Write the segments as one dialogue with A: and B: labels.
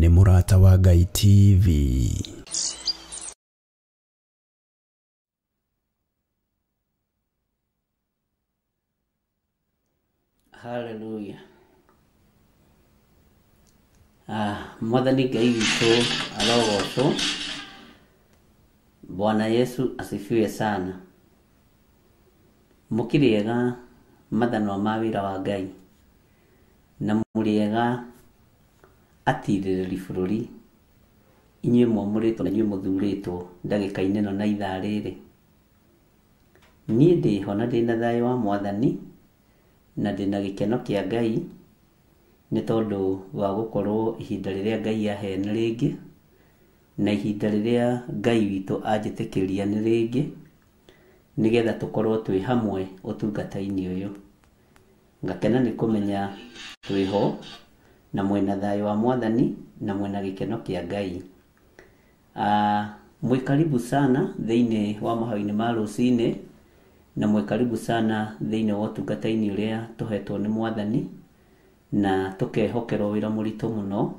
A: nĩ Mũrata wa Ngai TV.
B: Hallelujah. Mwathani Ngai witũ arogocwo. Bwana Yesu asifiwe sana. Mũkĩrĩega mathanwa ma wĩra wa Ngai na mũrĩega atirĩrĩri bũrũri, inyuĩ mwamũrĩtwo na inyuĩ mũthurĩtwo ndagĩka-inĩ ĩno na ithaa rĩrĩ. Niĩ ndĩho na ndĩna thayũ wa Mwathani na ndĩna gĩkeno kĩa Ngai nĩ tondũ wa gũkorwo ihinda rĩrĩa Ngai ahene rĩngĩ na ihinda rĩrĩa Ngai witũ anjĩtĩkĩria nĩ rĩngĩ, nĩgetha tũkorwo twĩ hamwe ũtungata-inĩ ũyũ. Ngakena nĩ kũmenya twĩho na mwĩna thayũ wa Mwathani na mwĩna gĩkeno kĩa Ngai. Mwĩ karibu sana thĩinĩ wa mahoya-inĩ ma rũcinĩ na mwĩ karibu sana thĩinĩ wa ũtungata-inĩ ũrĩa tũhetwo nĩ Mwathani, na tũkehokerwo wĩra mũritũ mũno,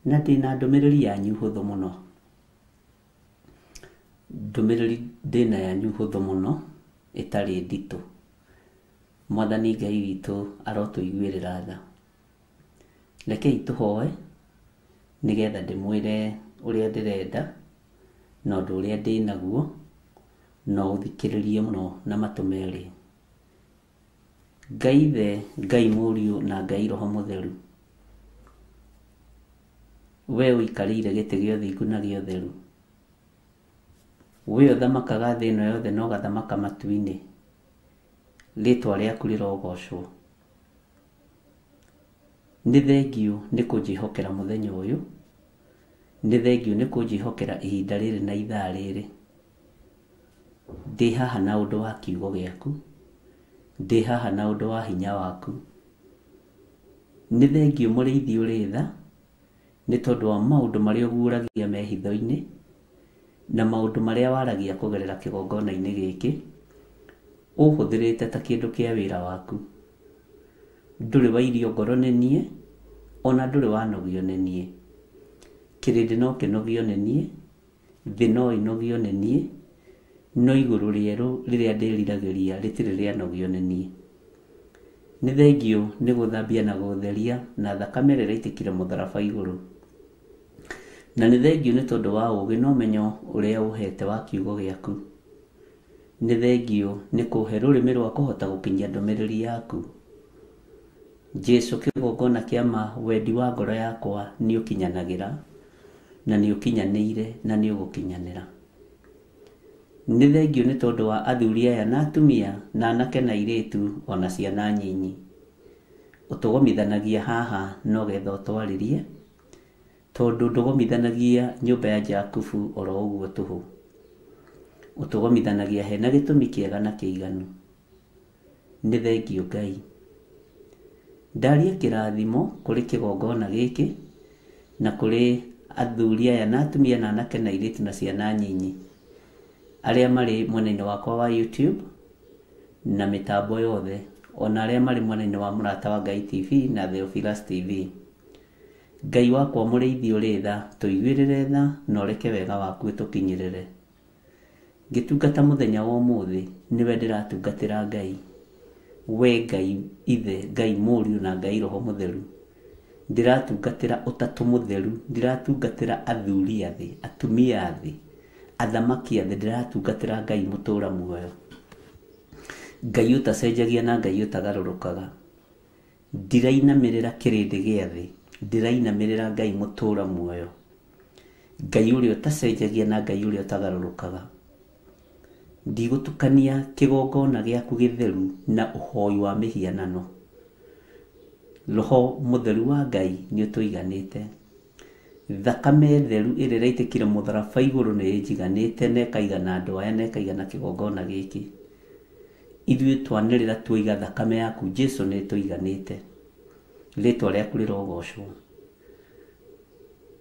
B: na ndĩna ndũmĩrĩri yanyu hũthũ mũno. Ndũmĩrĩri ndĩna yanyu hũthũ mũno ĩtarĩ nditũ. Mwathani Ngai witũ arotũiguĩrĩra tha. Rekei tũhoe nĩgetha ndĩmwĩre ũrĩa ndĩrenda na ũndũ ũrĩa ndĩnaguo, no ũthikĩrĩrie mũno na matũ merĩ. Ngai Ithe, Ngai Mũriũ na Ngai Roho Mũtheru, we ũikarĩire gĩtĩ gĩa ũthingu na gĩa ũtheru, we ũthamakaga thĩ ĩno yothe na ũgathamaka matu-inĩ, rĩĩtwa rĩaku rĩrogocwo. Nĩ thengiũ nĩ kũnjĩhokera mũthenya ũyũ, nĩ thengiũ nĩ kũnjĩhokera ihinda rĩrĩ na ithaa rĩrĩ. Ndĩ haha na ũndũ wa kiugo gĩaku, ndĩ haha na ũndũ wa hinya waku. Nĩ thengiũ mũrĩithi ũrĩ tha nĩ tondũ wa maũndũ marĩa ũguũragia mehitho-inĩ na maũndũ marĩa waragia kũgerera kĩgongona-inĩ gĩkĩ, ũhũthĩrĩte ta kĩndũ kĩa wĩra waku. Ndũrĩ wairio ngoro nĩ niĩ, ona ndũrĩ wanogio nĩ niĩ. Kĩrĩndĩ no kĩnogio nĩ niĩ, thĩ no ĩnogio nĩ niĩ, no igũrũ rĩerũ rĩrĩa ndĩriragĩria rĩtirĩ rĩanogio nĩ niĩ. Nĩ thengiũ nĩ gũthambia na gũtheria na thakame ĩrĩa ĩraitĩkire mũtharaba igũrũ. Na nĩ thengiũ nĩ tondũ wa ũũgĩ na ũmenyo ũrĩa ũhete wa kiugo gĩaku. Nĩ thengiũ nĩ kũhe rũrĩmĩ rwa kũhota gũkinyia ndũmĩrĩri yaku. Jesu, kĩgongona kĩa ma wendi wa ngoro yakwa nĩ ũkinyanagĩra na nĩ ũkinyanĩire na nĩ ũgũkinyanĩra. Nĩ thengiũ nĩ tondũ wa athuri aya na atumia na anake na airĩtu ona ciana nyinyi. Ũtũgomithanagia haha no getha ũtwarĩrie, tondũ ndũgomithanagia nyũmba ya Jakubu oro ũguo tũhũ. Ũtũgomithanagia hena gĩtũmi kĩega na kĩiganu. Nĩ thengiũ Ngai. Ndaria kĩrathimo kũrĩ kĩgongona gĩkĩ na kũrĩ athuri aya na atumia na anake na airĩtu na ciana nyinyi arĩa marĩ mwena-inĩ wakwa wa YouTube na mĩtambo yothe, ona arĩa marĩ mwena-inĩ wa Mũrata wa Ngai TV na Theophilus TV. Ngai wakwa mũrĩithi ũrĩ tha, tũiguĩrĩre tha na ũreke wega waku ũtũkinyĩrĩre. Ngĩtungata mũthenya wa ũmũthĩ nĩwe ndĩratungatĩra Ngai, we Ngai Ithe, Ngai Mũriũ na Ngai Roho Mũtheru. Ndĩratungatĩra ũtatũ mũtheru, ndĩratungatĩra athuri a thĩ, atumia a thĩ, athamaki a thĩ, ndĩratungatĩra Ngai mũtũũra muoyo, Ngai ũtacenjagia na Ngai ũtagarũrũkaga. Ndirainamĩrĩra kĩrĩndĩ gĩa thĩ, ndĩrainamĩrĩra Ngai mũtũũra muoyo, Ngai ũrĩa ũtacenjagia na Ngai ũrĩa ũtagarũrũkaga. Ndigũtukania kĩgongona gĩaku gĩtheru na ũhoi wa mĩhianano. Roho Mũtheru wa Ngai nĩ ũtũiganĩte. Thakame theru ĩrĩa ĩraitĩkire mũtharaba igũrũ nĩ ĩnjiganĩte na ĩkaigana andũ aya na ĩkaigana kĩgongona gĩkĩ. Ithuĩ twanĩrĩra tuoiga thakame yaku Jesu nĩ ĩtũiganĩte. Rĩĩtwa rĩaku rĩrogocwo.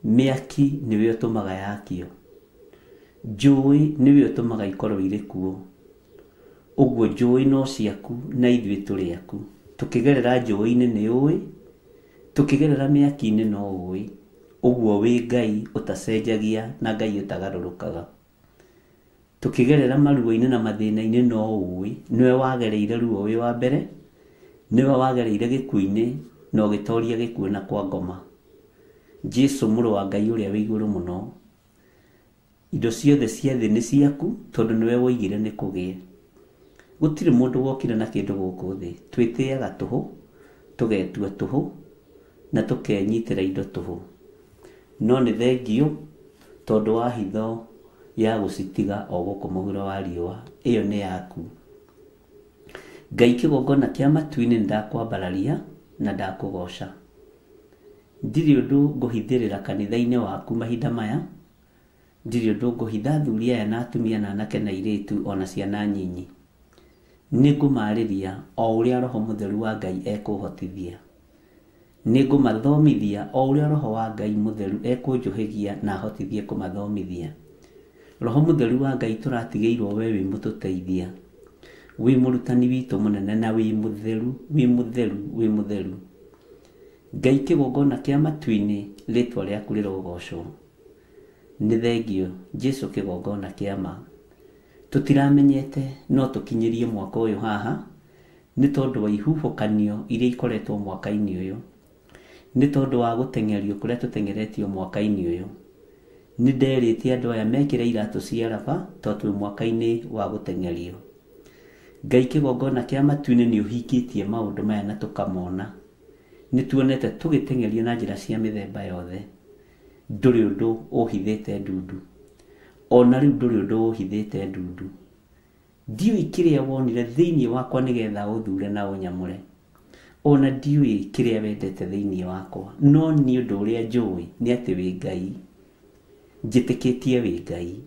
B: Mĩaki nĩwe ũtũmaga yakio, njũĩ nĩwe ũtũmaga ikorwo irĩ kuo. Ũguo njũĩ no ciaku na ithuĩ tũrĩ aku. Tũkĩgerera njũĩ-inĩ nĩ ũĩ, tũkĩgerera mĩaki-inĩ no ũĩ. Ũguo wĩ Ngai ũtacenjagia na Ngai ũtagarũrũkaga. Tũkĩgerera maruo-inĩ na mathĩna-inĩ no ũĩ nĩwe wagereire ruo wĩ wa mbere, nĩwe wagereire gĩkuũ-inĩ na ũgĩtoria gĩkuũ na kwa ngoma. Jesu mũrũ wa Ngai ũrĩa wĩ igũrũ mũno, indo ciothe cia thĩ nĩ ciaku tondũ nĩwe woigire nĩ kũgĩe. Gũtirĩ mũndũ wokire na kĩndũ gũkũ thĩ, twĩtĩaga tũhũ, tũgetua tũhũ na tũkenyitĩra indo tũhũ. No nĩ thengio tondũ wa hitho ya gũcitiga o gũkũ mũhuro wa riũa, ĩyo nĩ yaku. Ngai kĩgongona kĩa matu-inĩ nĩndakwambararia na ndakũgoca. Ndirĩ ũndũ ngũhithĩrĩra kanitha-inĩ waku mahinda maya, ndirĩ ũndũ ngũhitha athuri aya na atumia na anake na airĩtu ona ciana nyinyi. Nĩngũmarĩria o ũrĩa Roho Mũtheru wa Ngai ekũhotithia. Nĩngũmathomithia o ũrĩa Roho wa Ngai Mũtheru ekũnjũhĩgia na ahotithie kũmathomithia. Roho Mũtheru wa Ngai tũratigĩirwo we wĩ mũtũteithia, wĩ mũrutani witũ mũnene na wĩ mũtheru, wĩ mũtheru, wĩ mũtheru. Ngai kĩgongona kĩa matu-inĩ, rĩtwa rĩaku rĩrogocwo. Nĩ thengio Jesu kĩgongona kĩa ma. Tũtiramenyete no tũkinyĩrie mwaka ũyũ haha nĩ tondũ wa ihuhũkanio iria ikoretwo mwaka-inĩ ũyũ, nĩ tondũ wa gũtengerio kũrĩa tũtengeretio mwaka-inĩ ũyũ. Nĩ nderĩte andũ aya mekĩre iratũ cia raba tondũ twĩ mwaka-inĩ wa gũtengerio. Ngai kĩgongona kĩa matu-inĩ nĩ ũhingĩtie maũndũ maya na tũkamona. Nĩ tuonete tũgĩtengerio na njĩra cia mĩthemba yothe. Ndũrĩ ũndũ ũhithĩte ndundu, ona rĩu ndũrĩ ũndũ ũhithĩte ndundu. Ndiũĩ kĩrĩa wonire thĩinĩ wakwa nĩgetha ũthure na ũnyamũre, ona ndiũĩ kĩrĩa wendete thĩinĩ wakwa, no niĩ ũndũ ũrĩa njũĩ nĩ atĩ wĩ Ngai. Njĩtĩkĩtie wĩ Ngai,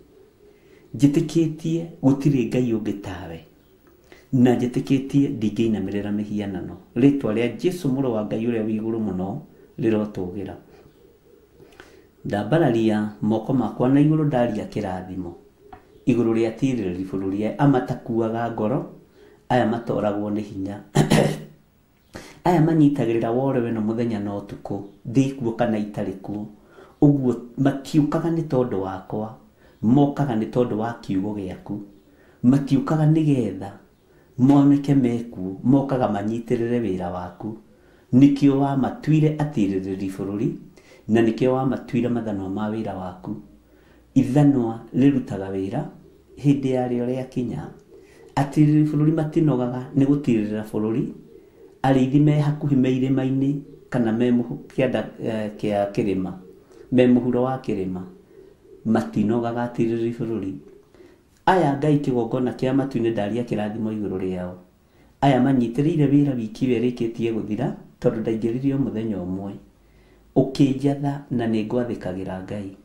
B: njĩtĩkĩtie gũtirĩ Ngai ũngĩ tawe, na njĩtĩkĩtie ndingĩinamĩrĩra mĩhianano. Rĩtwa rĩa Jesu mũrũ wa Ngai ũrĩa wĩ igũrũ mũno rĩrotũgĩra. Ndambararia moko makwa na igũrũ ndaria kĩrathimo igũrũ rĩa tirĩrĩri bũrũri aya matakuaga ngoro, aya matoragwo nĩ hinya, aya manyitagĩrĩra worewe na mũthenya na ũtukũ, ndĩkuo kana itarĩ kuo. Ũguo matiũkaga nĩ tondũ wakwa, mokaga nĩ tondũ wa kiugo gĩaku. Matiũkaga nĩgetha moneke mekuo, mokaga manyitĩrĩre wĩra waku. Nĩkĩo wamatuire atirĩrĩri bũrũri, na nĩkĩo wamatuire mathanwa ma wĩra waku. Ithanwa rĩrutaga wĩra hĩndĩ yarĩo rĩakinya. Atirĩrĩri bũrũri matinogaga nĩ gũtirĩrĩra bũrũri, arĩithi me hakuhĩ me irĩma-inĩ kana me kĩanda kĩa kĩrĩma, me mũhuro wa kĩrĩma, matinogaga atirĩrĩri bũrũri. Aya Ngai kĩgongona kĩa matu-inĩ ndaria kĩrathimo igũrũ rĩao. Aya manyitĩrĩire wĩra wiki werĩkĩtie gũthira tondũ ndaingĩririo mũthenya ũmwe. Ũkĩnjatha na nĩ ngwathĩkagĩra Ngai,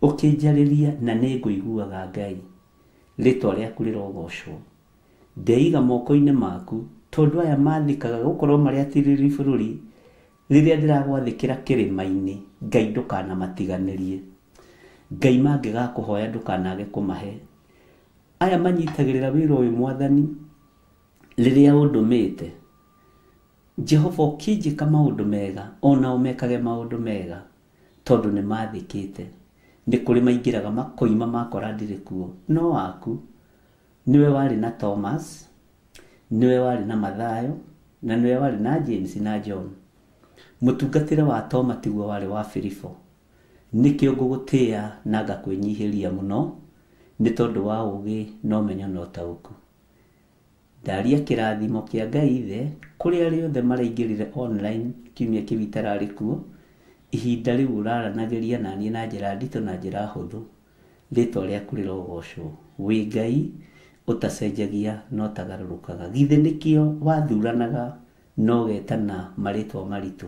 B: ũkĩnjarĩria na nĩ ngũiguaga Ngai. Rĩtwa rĩaku rĩrogocwo. Ndeiga moko-inĩ maku tondũ aya mathikaga gũkorwo marĩ atirĩrĩri bũrũri. Rĩrĩa ndĩragwathĩkĩra kĩrĩma-inĩ, Ngai ndũkanamatiganĩrie. Ngai mangĩgakũhoya ndũkanage kũmahe. Aya manyitagĩrĩra wĩra ũyũ Mwathani, rĩrĩa ũndũmĩte, Jehova ũkĩnjĩka maũndũ mega, ona ũmekage maũndũ mega tondũ nĩ mathĩkĩte. Nĩ kũrĩ maingĩraga makoima makora ndirĩ kuo, no waku nĩwe warĩ na Thomas, nĩwe warĩ na Mathayo, na nĩwe warĩ na James na John. Mũtungatĩre wa Toma tiguo warĩ wa Filipo. Nĩkĩo ngũgũtĩĩa na ngakwĩnyihĩria mũno nĩ tondũ wa ũũgĩ na ũmenyo na ũtaũku. Ndaria kĩrathimo kĩa Ngai Ithe kũrĩ arĩa othe maraingĩrire online kiumia kĩu itararĩ kuo, ihinda rĩu ũraranagĩria na niĩ na njĩra nditũ na njĩra hũthũ. Rĩtwa rĩaku rĩrogocwo. Wĩ Ngai ũtacenjagia no tagarũrũkaga. Githĩ nĩkĩo wathuranaga no getana marĩtwa maritũ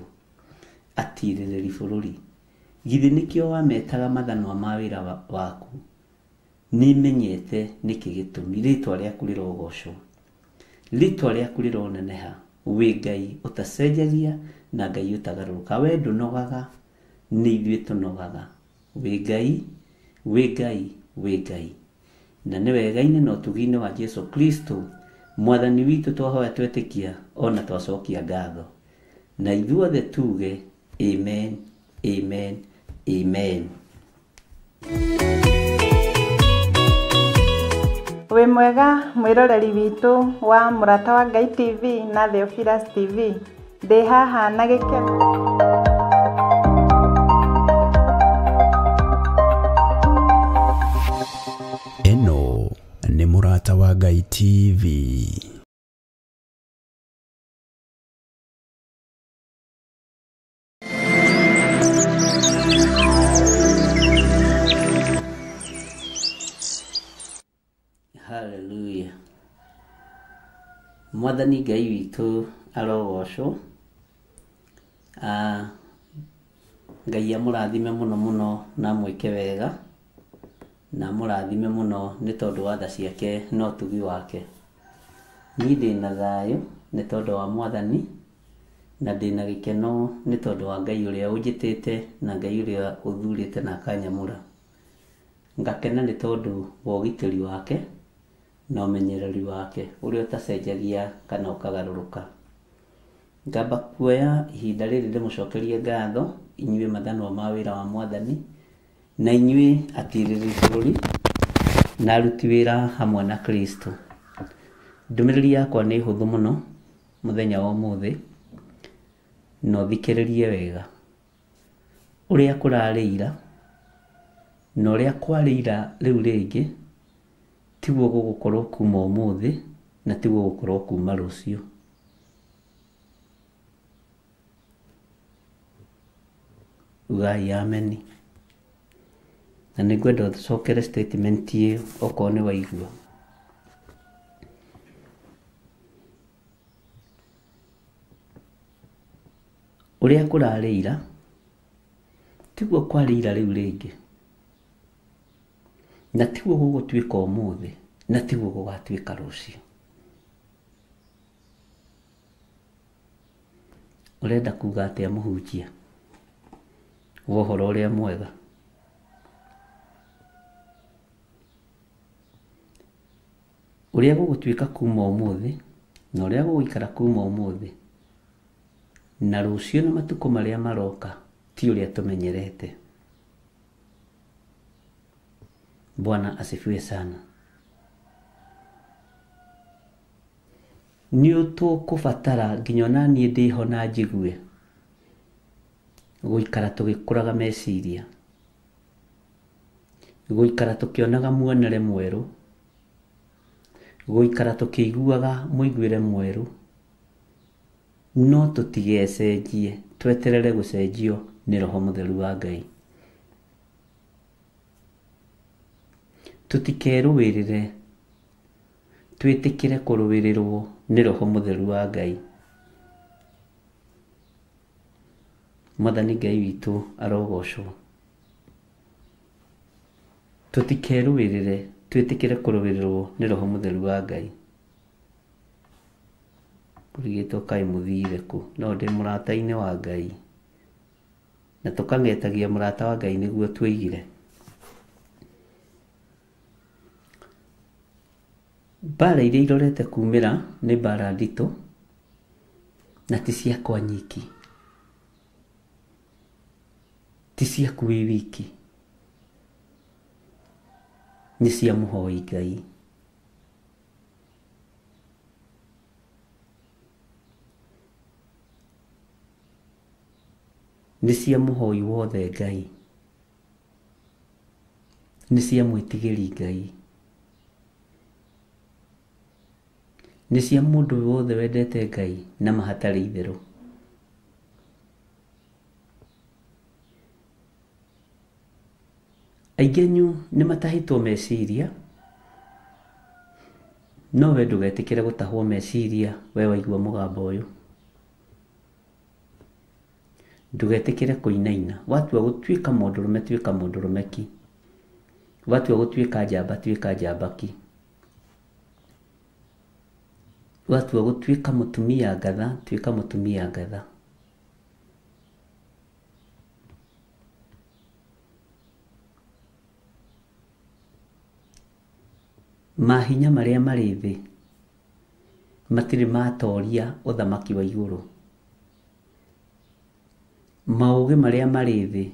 B: atirĩrĩri bũrũri? Githĩ nĩkĩo wametaga mathanwa ma wĩra waku? Nĩmenyete nĩkĩ gĩtũmi. Rĩtwa rĩaku rĩrogocwo. Rĩtwa rĩaku rĩroneneha. Wĩ Ngai ũtacenjagia na Ngai ũtagarũrũka. We ndũnogaga, nĩ ithuĩ tũnogaga. Wĩ Ngai, wĩ Ngai, wĩ Ngai. Na nĩ wega-inĩ na ũtugi-inĩ wa Jesu Kristo Mwathani witũ twahoya twetĩkia ona twacokia ngatho. Na ithuothe tuge amen, amen, Amen.
C: Wĩ mwega mwĩroreri witũ wa Mũrata wa Ngai TV na Theophilus TV. Ndĩ haha na gĩkeno.
A: Eno nĩ Mũrata wa Ngai TV.
B: Hallelujah. Mwathani Ngai witũ arogocwo. Ngai amũrathime mũno mũno na mwĩke wega, na mũrathime mũno nĩ tondũ wa tha ciake na ũtugi wake. Niĩ ndĩna thayũ nĩ tondũ wa Mwathani, na ndĩna gĩkeno nĩ tondũ wa Ngai ũrĩa ũnjĩtĩte na Ngai ũrĩa ũthurĩte na akanyamũra. Ngakena nĩ tondũ wa ũgitĩri wake na ũmenyereri wake ũrĩa ũtacenjagia kana ũkagarũrũka. Ngamba kuoya ihinda rĩrĩ ndĩmũcokerie ngatho inyuĩ mathanwa ma wĩra wa Mwathani, na inyuĩ atirĩrĩ bũrũri na aruti wĩra hamwe na Kristo. Ndũmĩrĩri yakwa nĩ hũthũ mũno mũthenya wa ũmũthĩ, na ũthikĩrĩrie wega. Ũrĩa kũrarĩ ira na ũrĩa kwarĩ ira rĩu rĩngĩ tiguo gũgũkorwo kuma ũmũthĩ na tiguo gũkorwo kuma rũciũ. Ugai ameni. Na nĩngwenda ũcokere statement ĩyo okorwo nĩ waigua. Ũrĩa kũrarĩ ira tiguo kwarĩ ira rĩu rĩngĩ, na tiguo gũgũtuĩka ũmũthĩ na tiguo gũgatuĩka rũciũ. Ũrenda kuga atĩa mũhunjia wa ũhoro ũrĩa mwega? Ũrĩa gũgũtuĩka kuma ũmũthĩ na ũrĩa gũgũikara kuma ũmũthĩ na rũciũ na matukũ marĩa maroka ti ũrĩa tũmenyerete. Bwana asifiwe sana. Nĩ ũtũkũbatara nginya ona niĩ ndĩho na njigue gũikara tũgĩkũraga meciria, gũikara tũkĩonaga muonere mwerũ, gũikara tũkĩiguaga mũiguĩre mwerũ, no tũtigecenjie, tweterere gũcenjio nĩ Roho Mũtheru wa Ngai. Tũtikerũĩrĩre, twĩtĩkĩre kũrũĩrĩrwo nĩ Roho Mũtheru wa Ngai. Mwathani Ngai witũ arogocwo. Tũtikerũĩrĩre, twĩtĩkĩre kũrũĩrĩrwo nĩ Roho Mũtheru wa Ngai. Kũrigĩtwo kaĩ mũthire kũ? No ndĩ mũrata-inĩ wa Ngai, na tũkang'etagia mũrata wa Ngai nĩguo twĩigire. Mbara iria irorete kumĩra nĩ mbara nditũ na ti ciakwa nyiki, ti ciaku wĩ wiki, nĩ cia mũhoi Ngai. Nĩ cia mũhoi wothe Ngai, nĩ cia mwĩtigĩri Ngai, nĩ cia mũndũ wothe wendete Ngai na mahatarĩ itherũ. Aingĩ anyu nĩ matahĩtwo meciria, no we ndũgetĩkĩre gũtahwo meciria. We waigua mũgambo ũyũ, ndũgetĩkĩre kũinaina. Watua gũtuĩka mũndũrũme, tuĩka mũndũrũme ki. Watua gũtuĩka njamba, tuĩka njamba ki. Watua gũtuĩka mũtumia ngatha, tuĩka mũtumia ngatha. Mahinya marĩa marĩ thĩ matirĩ matoria ũthamaki wa igũrũ. Maũgĩ marĩa marĩ thĩ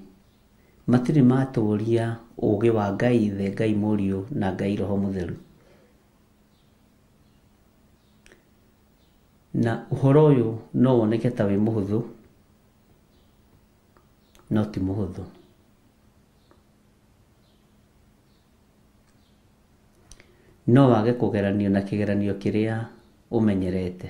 B: matirĩ matũũria ũũgĩ wa Ngai Ithe, Ngai Mũriũ na Ngai Roho Mũtheru. Na ũhoro ũyũ no woneke ta wĩ mũhũthũ, no ti mũhũthũ. No wage kũgeranio na kĩgeranio kĩrĩa ũmenyerete.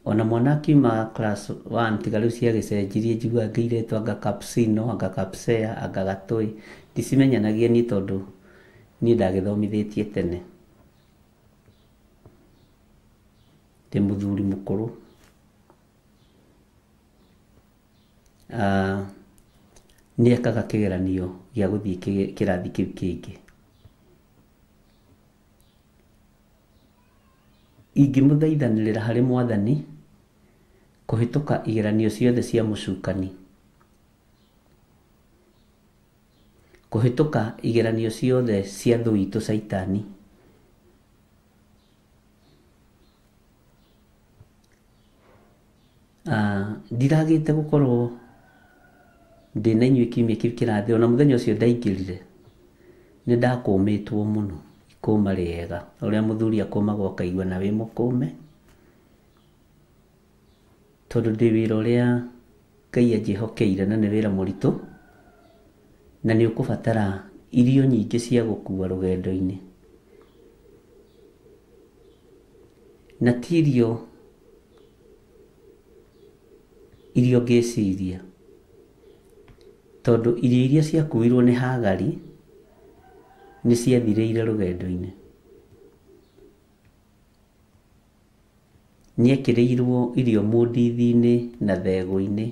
B: Ona mwana akiuma class 1 tiga rĩu ciagĩcenjirie njiguaga ngĩiretwo anga Kapsino, anga Kapsea, anga Gatũĩ. Ndicimenyanagia niĩ tondũ niĩ ndagĩthomithĩtie tene. Ndĩ mũthuri mũkũrũ. Nĩ ekaga kĩgeranio gĩa gũthiĩ kĩrathi kĩu kĩngĩ. Ingĩmũthaithanĩrĩra harĩ Mwathani kũhĩtũka igeranio ciothe cia mũcukani, kũhĩtũka igeranio ciothe cia thũ itũ Caitani, ndiragĩte gũkorwo ndĩna inyuĩ kiumia kĩu kĩrathi. Ona mũthenya ũcio ndaingĩrire nĩ ndakũmĩtwo mũno, ikũma rĩega ũrĩa mũthuri akũmagwo akaigua na wĩ mũkũme, tondũ ndĩ wĩra ũrĩa Ngai anjĩhokeire na nĩ wĩra mũritũ, na nĩ ũkũbatara irio nyingĩ cia gũkua rũgendo-inĩ, na ti irio ngĩciria, tondũ irio iria ciakuirwo nĩ Hagari nĩ ciathirĩire rũgendo-inĩ. Nĩekĩrĩirwo irio mũndithi-inĩ na thegũ-inĩ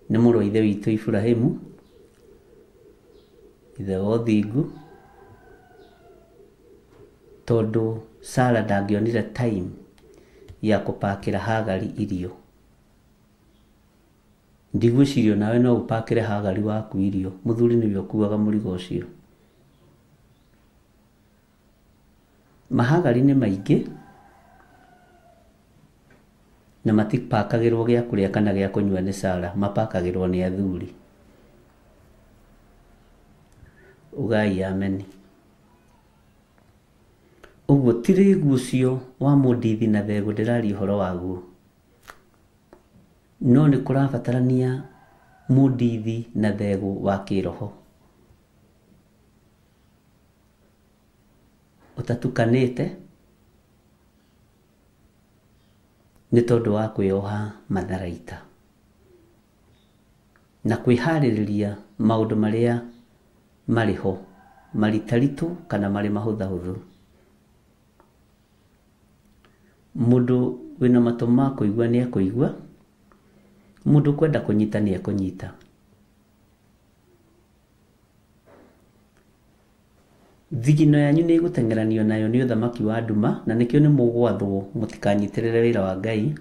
B: nĩ mũrũ wa ithe witũ Iburahĩmu, ithe wa ũthingu, tondũ Sara ndangĩonire time ya kũpakĩra Hagari irio. Ndigwĩciria nawe no ũpakĩre Hagari waku irio, mũthuri nĩwe ũkuaga mũrigo ũcio. Mahagari nĩ maingĩ na matipakagĩrwo gĩa kũrĩa kana gĩa kũnyua nĩ Sara, mapakagĩrwo nĩ athuri. Ugai ameni. Ũguo ti rĩgu ũcio wa mũndithi na thegũ ndĩraria ũhoro waguo, no nĩ kũrabatarania mũndithi na thegũ wa kĩroho ũtatukanĩte, nĩ tondũ wa kwĩoha matharaita na kwĩharĩrĩria maũndũ marĩa marĩ ho, maritaritũ kana marĩ mahũthahũthũ. Mũndũ wĩna matũ ma kũigua nĩ ekũigua, mũndũ kwenda kũnyita nĩ ekũnyita. Thigino yanyu nĩ ĩgũtengeranio nayo nĩ ũthamaki wa nduma, na nĩkĩo nĩ mũgwathwo mũtikanyitĩrĩre wĩra wa Ngai.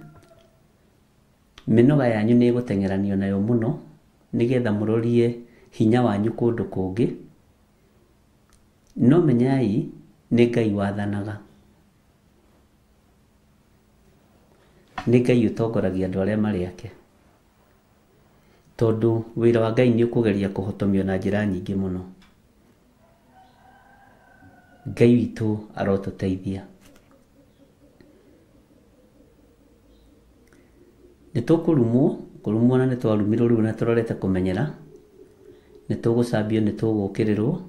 B: Mĩnoga yanyu nĩ ĩgũtengeranio nayo mũno, nĩgetha mũrorie hinya wanyu kũndũ kũngĩ, no menyai nĩ Ngai wathanaga, nĩ Ngai ũtongoragia andũ arĩa marĩ ake, tondũ wĩra wa Ngai nĩ ũkũgeria kũhotomio na njĩra nyingĩ mũno. Ngai witũ arotũteithia. Nĩ tũkũrumwo na nĩ twarumirwo rĩu na tũrorete kũmenyera, nĩ tũgũcambio, nĩ tũgũkĩrĩrwo,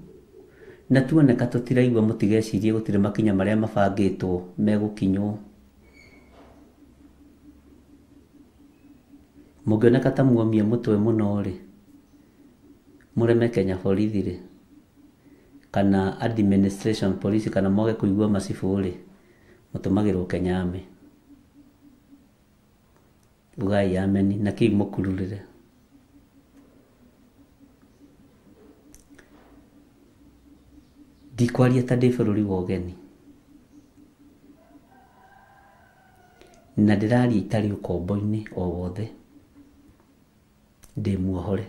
B: na tuoneka tũtiraigua mũtigecirie gũtirĩ makinya marĩa mabangĩtwo megũkinywo. Mũngĩoneka ta muomie mũtwe mũno rĩ, mũreme Kenya borithi rĩ, kana administration police, kana moge kũigua macibũ rĩ, mũtũmagĩrwo Kenya Army. Ugai ameni na kĩu mũkururĩre. Ndikwaria ta ndĩ bũrũri wa ũgeni, na ndĩraria itarĩ ũkombo-inĩ o wothe, ndĩ muohore.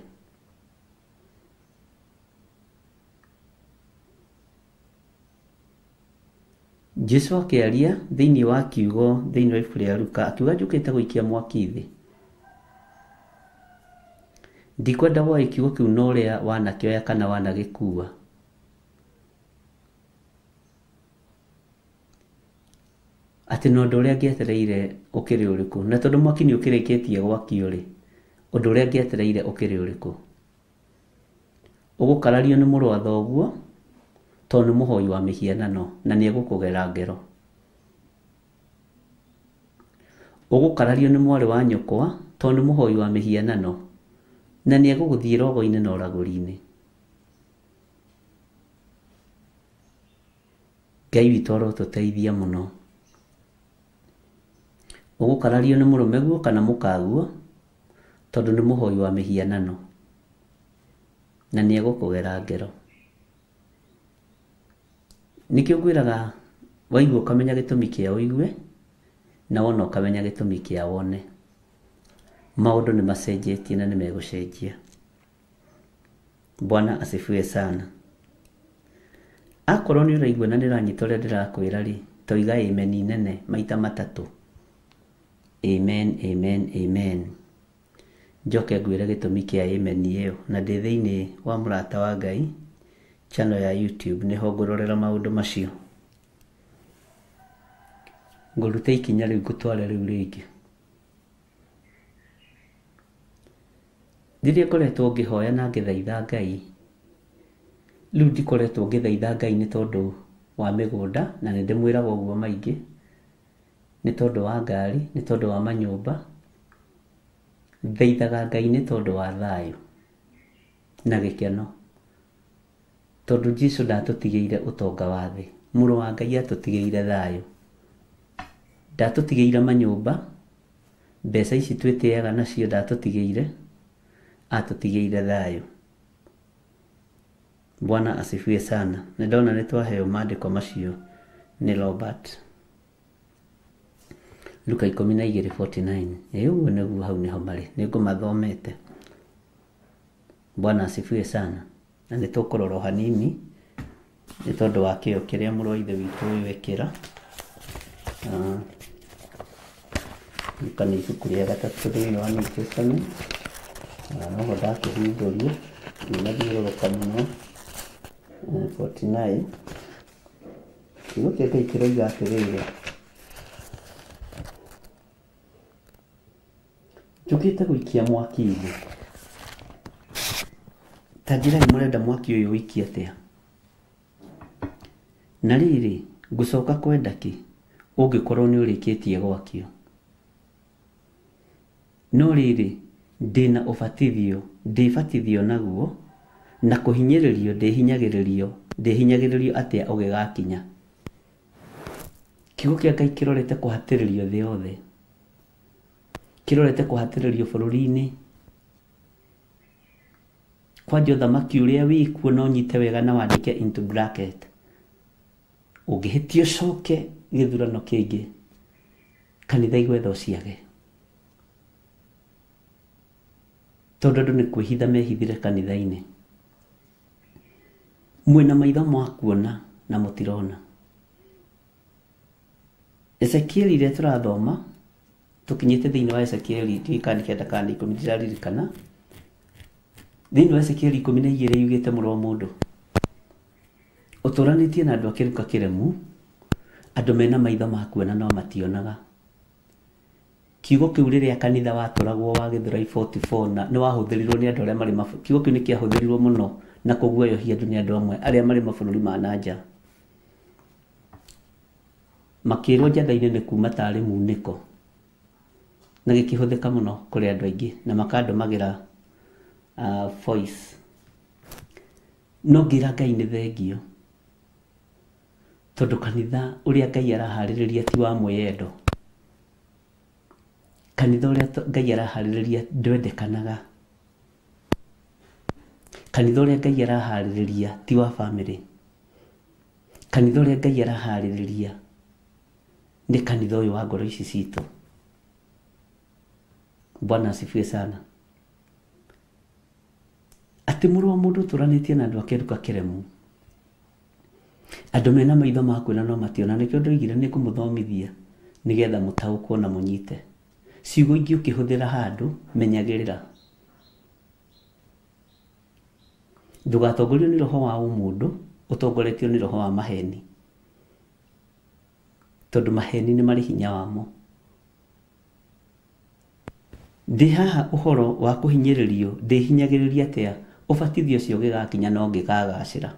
B: Jesũ akĩaria thĩinĩ wa kiugo thĩinĩ wa ibuku rĩa Luka, akiuga njũkĩte gũikia mwaki thĩ. ndikwenda woe kiugo kiu no ũrĩa wanakĩoya kana wanagĩkua. Atĩ no ũndũ ũrĩa ngĩetereire ũkĩrĩ ũrĩkũ, na tondũ mwaki nĩ ũkĩrĩkĩtie gwakio rĩ, ũndũ ũrĩa ngĩetereire ũkĩrĩ ũrĩkũ? Ũgũkarario nĩ mũrũ wa thoguo tondũ nĩ mũhoi wa mĩhianano na nĩ egũkũgera ngero. Ũgũkarario nĩ mwarĩ wa nyũkwa tondũ nĩ mũhoi wa mĩhianano na nĩ egũgũthiĩ rogo-inĩ na ũragũri-inĩ. Ngai witũ arotũteithia mũno. Ũgũkarario nĩ mũrũmeguo kana mũkaguo tondũ nĩ mũhoi wa mĩhianano na nĩ egũkũgera ngero. Nĩkĩo ngwĩraga waigua ũkamenya gĩtũmi kĩa ũigue na wona ũkamenya gĩtũmi kĩa wone. Maũndũ nĩ macenjetie na nĩ megũcenjia. Bwana asifiwe sana. Akorwo nĩ ũraigua na nĩ ũranyita ũrĩa ndĩrakwĩra rĩ, toiga amen nene maita matatũ. Amen, amen, amen. Njoke ngwĩre gĩtũmi kĩa amen ĩyo, na ndĩ thĩinĩ wa Mũrata wa Ngai channel ya YouTube nĩho ngũrorera maũndũ macio. Ngũruta ikinya rĩu ngũtware rĩu rĩngĩ. Rĩrĩa ngoretwo ngĩhoya na ngĩthaitha Ngai, rĩu ndikoretwo ngĩthaitha Ngai nĩ tondũ wa mĩgũnda, na nĩ ndĩmwĩraga ũguo maingĩ, nĩ tondũ wa ngari, nĩ tondũ wa manyũmba. Thaithaga Ngai nĩ tondũ wa thayũ na gĩkeno, tondũ Jesũ ndatũtigĩire ũtonga wa thĩ. Mũrũ wa Ngai atũtigĩire thayũ, ndatũtigĩire manyũmba, mbeca ici twĩtĩaga nacio ndatũtigĩire, atũtigĩire thayũ. Bwana asifiwe sana. Nĩ ndona nĩ twaheo maandĩko macio nĩ Robert. Luka 12:49. Ũguo nĩguo hau nĩho marĩ, nĩ ngũmathomete. Bwana asifiwe sana. Na nĩ tũkũrora hanini nĩ tondũ wa kĩo kĩrĩa mũrũ wa ithe witũ ũyũ ekĩra. Luka nĩ ibuku rĩa gatatũ thĩinĩ wa New Testament. Noho ndakĩhingũria nĩmathiũrũrũka mũno. 49. Kiugo kĩa Ngai kĩroiga atĩrĩrĩ, njũkĩte gũikia mwaki thĩ. Ta njĩrai mũrenda mwaki ũyũ ũikie atĩa? Na rĩrĩ, ngũcoka kwenda kĩ ũngĩkorwo nĩ ũrĩkĩtie gwakio? No rĩrĩ, ndĩna ũbatithio ndĩbatithio naguo, na kũhinyĩrĩrio ndĩhinyagĩrĩrio atĩa ũgĩgakinya? Kiugo kĩa Ngai kĩrorete kũhatĩrĩrio thĩ yothe, kĩrorete kũhatĩrĩrio bũrũri-inĩ. Kwanja ũthamaki ũrĩa wĩkuo no nyite wega na wandĩke into bracket. Ũngĩhĩtio ũcoke gĩthurano kĩngĩ, kanitha igwetha ũciage, tondũ andũ nĩ kwĩhitha mehithire kanitha-inĩ. Mwĩna maitho mwakuona na mũtirona. Ezekieli ĩrĩa tũrathoma tũkinyĩte thĩinĩ wa Ezekieli ndikandĩkenda kana 10 ndiraririkana. Thĩinĩ wa Ezekieli 12 yugĩte mũrũ wa mũndũ, ũtũranĩtie na andũ akĩruka kĩremu, andũ mena maitho makuona no mationaga. Kiugo kĩu rĩrĩa kanitha watũragwo wa Gĩthũrai 44 na nĩ wahũthĩrirwo nĩ andũ arĩa marĩ kiugo kĩu nĩ kĩahũthĩrirwo mũno na kũguoyohia andũ nĩ andũ amwe arĩa marĩ mabũrũri ma nanja. Makĩrwo njatha-inĩ nĩ kuma tarĩ munĩko, na gĩkĩhũthĩka mũno kũrĩ andũ aingĩ na makandũmagĩra voice. No ngĩra Ngai nĩ thengio, tondũ kanitha ũrĩa Ngai araharĩrĩria ti wa mwĩyendo. Kanitha ũrĩa Ngai araharĩrĩria ndwendekanaga. Kanitha ũrĩa Ngai araharĩrĩria ti wa family. Kanitha ũrĩa Ngai araharĩrĩria nĩ kanitha ũyũ wa ngoro ici citũ. Bwana asifiwe sana. Atĩ mũrũ wa mũndũ ũtũranĩtie na andũ akĩruka kĩremu, andũ mena maitho makuona no mationa. Nĩkĩo ndoigire nĩ ngũmũthomithia nĩgetha mũtaũkwo na mũnyite. Ciugo ingĩ ũkĩhũthĩra handũ menyagĩrĩra. Ciugo ingĩ ũkĩhũthĩra handũ menyagĩrĩra. Ciugo ingĩ ũkĩhũthĩra handũ menyagĩrĩra. Ciugo ingĩ ũkĩhũthĩra handũ menyagĩrĩra. Ciugo ingĩ ũkĩhũthĩra handũ menyagĩrĩra. Ciugo ingĩ ũkĩhũthĩra handũ Ndugatongorio nĩ roho wa ũmũndũ, ũtongoretio nĩ roho wa maheni. Tondũ maheni nĩ marĩ hinya wamo. Ndĩ haha ũhoro wa kũhinyĩrĩrio, ndĩhinyagĩrĩria atĩa ũbatithio ũcio ũgĩgakinya no ngĩkagacĩra.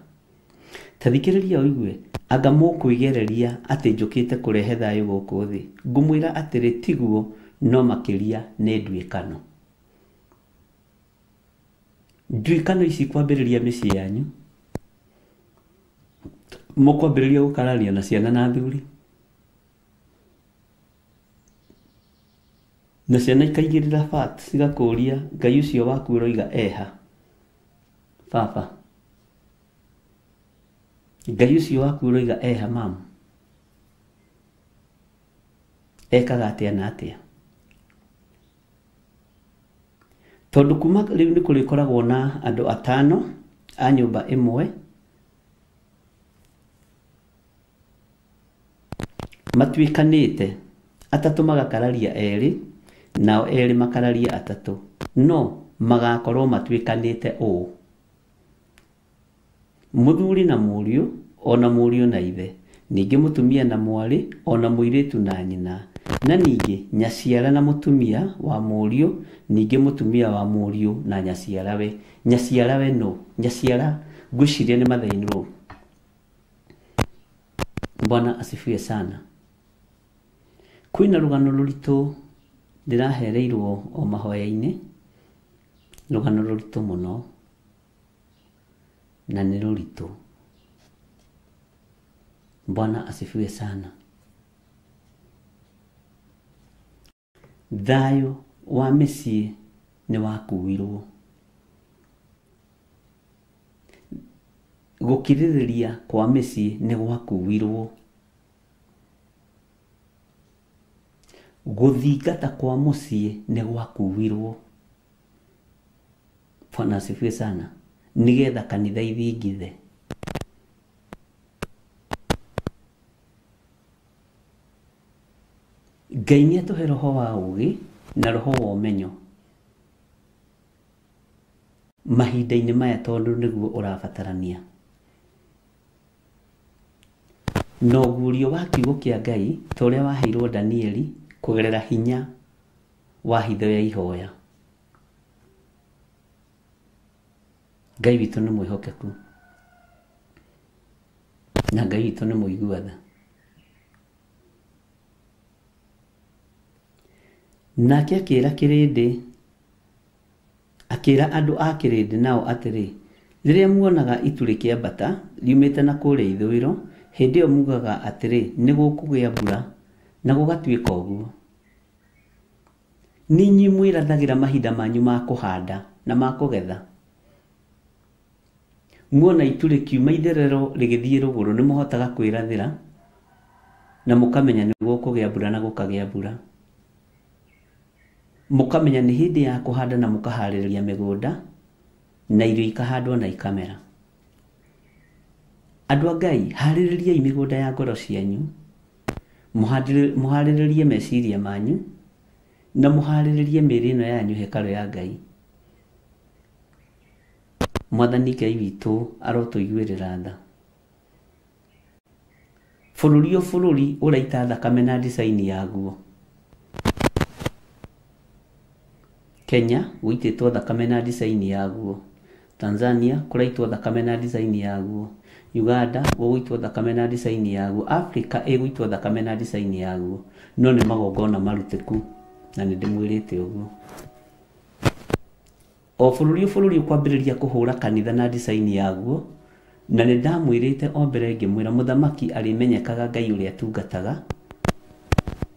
B: Ta thikĩrĩria ũigue, anga mũkwĩgereria atĩ njũkĩte kũrehe thayũ gũkũ thĩ. Ngũmwĩra atĩrĩ tiguo, no makĩria nĩ nduĩkano. Nduĩkano ici kwambĩrĩria mĩciĩ yanyu, mũkwambĩrĩria gũkarania na ciana na athuri, na ciana ikaigĩrĩra fat, cigakũria Ngai ũcio waku ũroiga eha. Baba, Ngai ũcio waku ũroiga eha mamu, ekaga atĩa na atĩa. Tondũ kuma rĩu nĩ kũrĩkoragwo na andũ 5 a nyũmba ĩmwe, matuĩkanĩte, 3 magakararia 2, nao 2 makararia 3, no magakorwo matuĩkanĩte ũũ: mũthuri na mũriũ, ona mũriũ na ithe, ningĩ mũtumia na mwarĩ, ona mũirĩtu na nyina, na ningĩ nyaciara na mũtumia wa mũriũ, ningĩ mũtumia wa mũriũ na nyaciarawe. Nyaciarawe no, nyaciara ngwĩciria nĩ mathainĩrwo. Bwana asifiwe sana. Kwĩna rũgano rũritũ ndĩrahereirwo o mahoya-inĩ, rũgano rũritũ mũno, na nĩ rũritũ. Bwana asifiwe sana. Thayũ wa mĩciĩ nĩ wakuirwo. Gũkirĩrĩria kwa mĩciĩ nĩ gwakuirwo. Gũthingata kwa mũciĩ nĩ gwakuirwo. Bwana asifiwe sana. Nĩgetha kanitha ithingithe. Ngai nĩ atũhe roho wa ũũgĩ na roho wa ũmenyo mahinda-inĩ maya, tondũ nĩguo ũrabatarania. No guũrio wa kiugo kĩa Ngai ta ũrĩa waheirwo Danieli kũgerera hinya wa hitho ya ihoya. Ngai witũ nĩ mwĩhokeku na Ngai witũ nĩ mũiguatha. Nake akĩra kĩrĩndĩ, akĩra andũ a kĩrĩndĩ nao atĩrĩ, rĩrĩa muonaga itu rĩkĩambata riumĩte na kũrĩa ithũĩro, hĩndĩ ĩyo mugaga atĩrĩ, nĩ gũkũgĩa mbura, na gũgatuĩka ũguo. Nĩ inyuĩ mwĩrathagĩra mahinda manyu ma kũhanda na ma kũgetha. Muona itu rĩkiuma itherero rĩgĩthiĩ rũgũrũ, nĩ mũhotaga kwĩrathĩra na mũkamenya nĩ gũkũgĩa mbura na gũkagĩa mbura. Mũkamenya nĩ hĩndĩ ya kũhanda na mũkaharĩrĩria mĩgũnda, na irio ikahandwo na ikamera. Andũ a Ngai, harĩrĩriai mĩgũnda ya ngoro cianyu, mũharĩrĩrie meciria manyu, na mũharĩrĩrie mĩĩrĩ ĩno yanyu hekarũ ya Ngai. Mwathani Ngai witũ arotũiguĩrĩra tha. Bũrũri o bũrũri ũraita thakame na ndicaini yaguo. Kenya gũitĩtwo thakame na ndicaini yaguo. Tanzania kũraitwo thakame na ndicaini yaguo. Uganda gũgũitwo thakame na ndicaini yaguo. Afrika ĩgũitwo thakame na ndicaini yaguo. No nĩ magongona marutĩku, na nĩ ndĩmwĩrĩte ũguo. O bũrũri ũkwambĩrĩria kũhũra kanitha na ndicaini yaguo, na nĩ ndamwĩrĩte o mbere ngĩmwĩra mũthamaki arĩmenyekaga Ngai ũrĩa atungataga,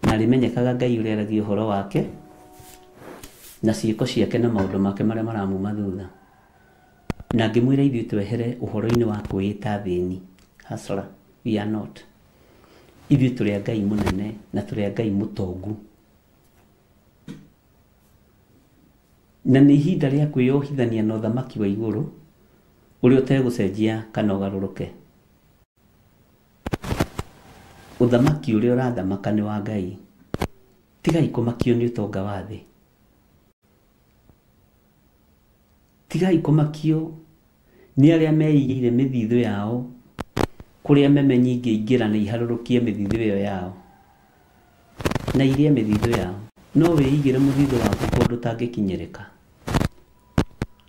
B: na arĩmenyekaga Ngai ũrĩa aragia ũhoro wake, na ciĩko ciake na maũndũ make marĩa maramuma thutha. Na ngĩmwĩra ithuĩ twehere ũhoro-inĩ wa kwĩĩta thĩni. Hasra, we are not. Ithuĩ tũrĩ a Ngai mũnene na tũrĩ a Ngai mũtongu. Na nĩ ihinda rĩa kwĩyohithania na ũthamaki wa igũrũ ũrĩa ũtegũcenjia kana ũgarũrũke. Ũthamaki ũrĩa ũrathamaka nĩ wa Ngai. Tigai kũmakio nĩ ũtonga wa thĩ. Tigai kũmakio nĩ arĩa meigĩire mĩthithũ yao kũrĩa meme nyingĩ ingĩra na iharũrũkie mĩthithũ ĩyo yao na irie mĩthithũ yao. No wĩigĩre mũthithũ waku kũndũ ũtangĩkinyĩrĩka.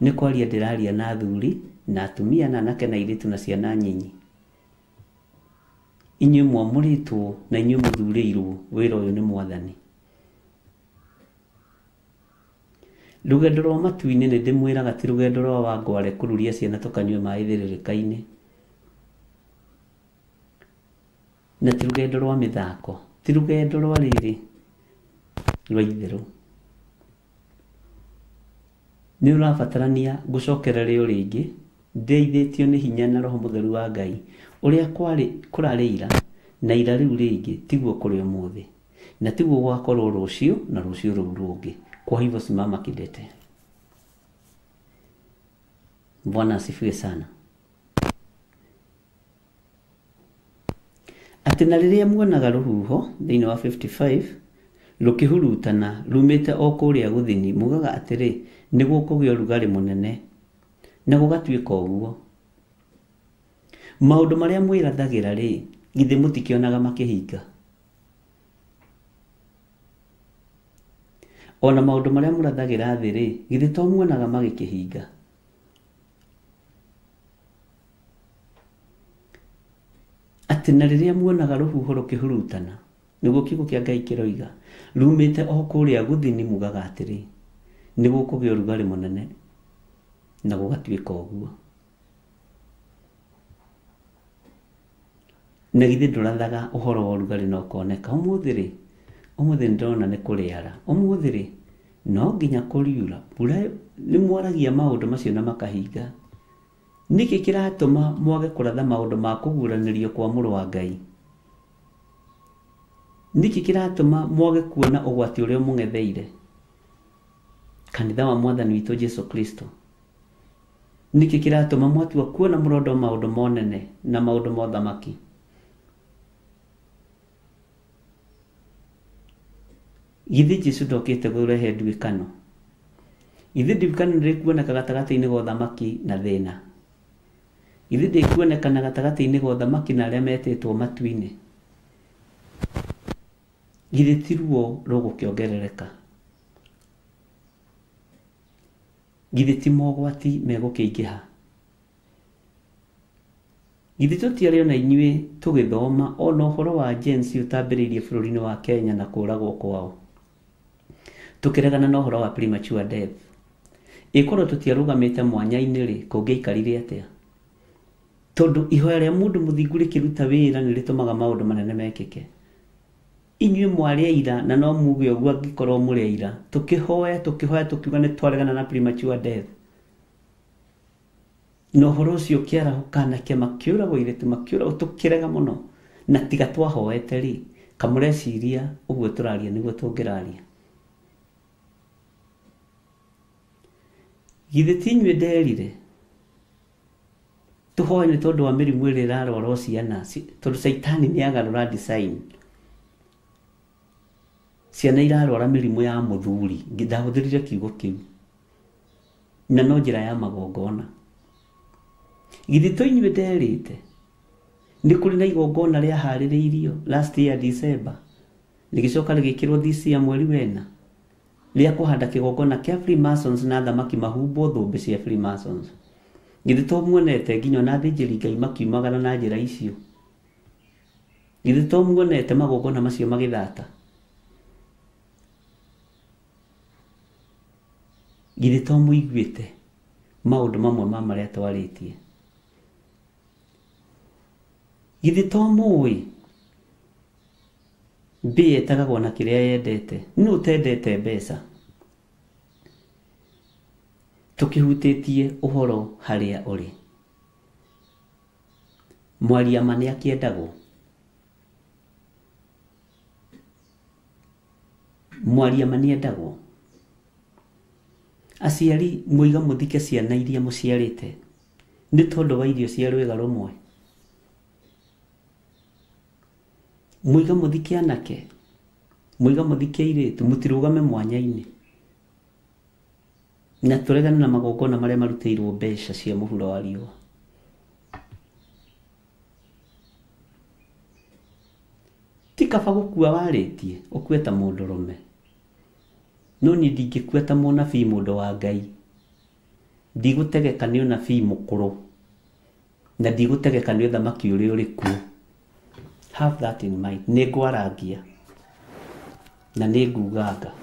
B: Nĩ kwaria ndĩraria na athuri na atumia na anake na airĩtu na ciana nyinyi. Inyuĩ mwamũrĩtwo na inyuĩ mũthurĩirwo wĩra ũyũ nĩ Mwathani. Rũgendo rwa matu-inĩ nĩ ndĩmwĩraga ti rũgendo rwa Wangware kũruria ciana tũkanyue maĩ thĩrĩrĩka-inĩ, na ti rũgendo rwa mĩthako, ti rũgendo rwa rĩrĩ rwa itherũ. Nĩ ũrabatarania ngũcokerere o rĩngĩ ndeithĩtio nĩ hinya na Roho Mũtheru wa Ngai. Ũrĩa kũrarĩ ira na ira rĩu rĩngĩ tiguo kũrĩ ũmũthĩ, na tiguo gwakorwo rũciũ na rũciũ rũu rũngĩ. Kwa hivyo simama kidete. Bwana asifiwe sana. Atĩ na rĩrĩa muonaga rũhuho thĩinĩ wa 55 rũkĩhurutana rumĩte o kũrĩa gũthini, mugaga atĩrĩ nĩ gũkũgĩa ũrugarĩ mũnene, na gũgatuĩka ũguo. Maũndũ marĩa mwĩrathagĩra rĩ, githĩ mũtikĩonaga makĩhinga? Ona maũndũ marĩa mũrathagĩra thĩ rĩ, githĩ to muonaga magĩkĩhinga? Atĩ na rĩrĩa muonaga rũhuho rũkĩhurutana, nĩguo kiugo kĩa Ngai kĩroiga, rumĩte o kũrĩa gũthini, mugaga atĩrĩ nĩ gũkũgĩa ũrugarĩ mũnene, na gũgatuĩka ũguo. Na githĩ ndũrathaga ũhoro wa ũrugarĩ na ũkoneka? Ũmũthĩ rĩ, ũmũthĩ ndĩrona nĩ kũrĩara, ũmũthĩ rĩ no nginya kũriura. Nĩ mwaragia maũndũ macio na makahinga. Nĩkĩ kĩratũma mwage kũratha maũndũ ma kũguũranĩrio kwa Mũrũ wa Ngai? Nĩkĩ kĩratũma mwage kuona ũgwati ũrĩa mũng'etheire kanitha wa Mwathani witũ Jesu Kristo? Nĩkĩ kĩratũma mwatua kuona mũrondo maũndũ monene na maũndũ ma ũthamaki? Githĩ Jesu ndokĩte kũrehe nduĩkano? Githĩ nduĩkano nĩrĩkuoneka gatagatĩ-inĩ ga ũthamaki na thĩna? Githĩ ndĩkuonekana gatagatĩ-inĩ ga ũthamaki na arĩa metĩtwo matu-inĩ? Githĩ ti ruo rũgũkĩongerereka? Githĩ ti mogwati megũkĩingĩha? Githĩ tũtiarĩ ona inyuĩ tũgĩthoma ona ũhoro wa James ũtambĩrĩirie bũrũri-inĩ wa Kenya na kũũragwo kwao, tũkĩregana na ũhoro wa premature death? Ĩkorwo tũtiarũgamĩte mwanya-inĩ rĩ, kũngĩaikarire atĩa? Tondũ ihoya rĩa mũndũ mũthingu rĩkĩruta wĩra nĩ rĩtũmaga maũndũ manene mekĩke. Inyuĩ mwarĩ aira na no muge ũguo angĩkorwo mũrĩ aira. Tũkĩhoya tũkiuga nĩ twaregana na premature death. Na ũhoro ũcio ũkĩarahũka anake makĩũragwo, airĩtu makĩũragwo, tũkĩrega mũno. Na tiga twahoete rĩ, kamũreciria ũguo tũraria nĩguo tũngĩraria. Githĩ ti inyuĩ nderire tũhoe nĩ tondũ wa mĩrimũ ĩrĩa ĩrarwara ciana, tondũ Saitani nĩ agarũra design. Ciana irarwara mĩrimũ ya mũthuri, ndahũthĩrire kiugo kĩu, na no njĩra ya magongona. Githĩ to inyuĩ nderĩte nĩ kũrĩ na igongona rĩaharĩrĩirio last year December, rĩgĩcoka rĩgĩkĩrwo this year mweri wena, rĩa kũhanda kĩgongona kĩa Freemasons na thamaki mahumbwo thũmbĩ cia Freemasons? Githĩ to muonete nginya na athĩnjĩri Ngai makiumagara na njĩra icio? Githĩ to muonete magongona macio magĩthata? Githĩ to mũiguĩte maũndũ mamwe ma marĩa twarĩtie? Githĩ to mũĩ mbĩa ĩtagagwo na kĩrĩa yendete? Nũ ũtendete mbeca? Tũkĩhutĩtie ũhoro harĩa ũrĩ. Mwaria ma nĩ akĩendagwo. Mwaria ma nĩ endagwo. Aciari mũiga mũthike ciana iria mũciarĩte nĩ tondũ wa irio cia rwĩga rũmwe. Mũiga mũthike anake, mũiga mũthike airĩtu, mũtirũgame mwanya-inĩ na tũregane na magongona marĩa marutĩirwo mbeca cia mũhuro wa riũa. kaba gukua warĩtie ũkue ta mũndũrũme no ni ndingĩkua ta mũnabii mũndũ wa Ngai ndigũtegeka nĩ ũnabii mũkũrũ na ndigũtegeka nĩ ũthamaki ũrĩa ũrĩ kuo. Have that in mind. Nĩ ngwarangia na nĩ nguganga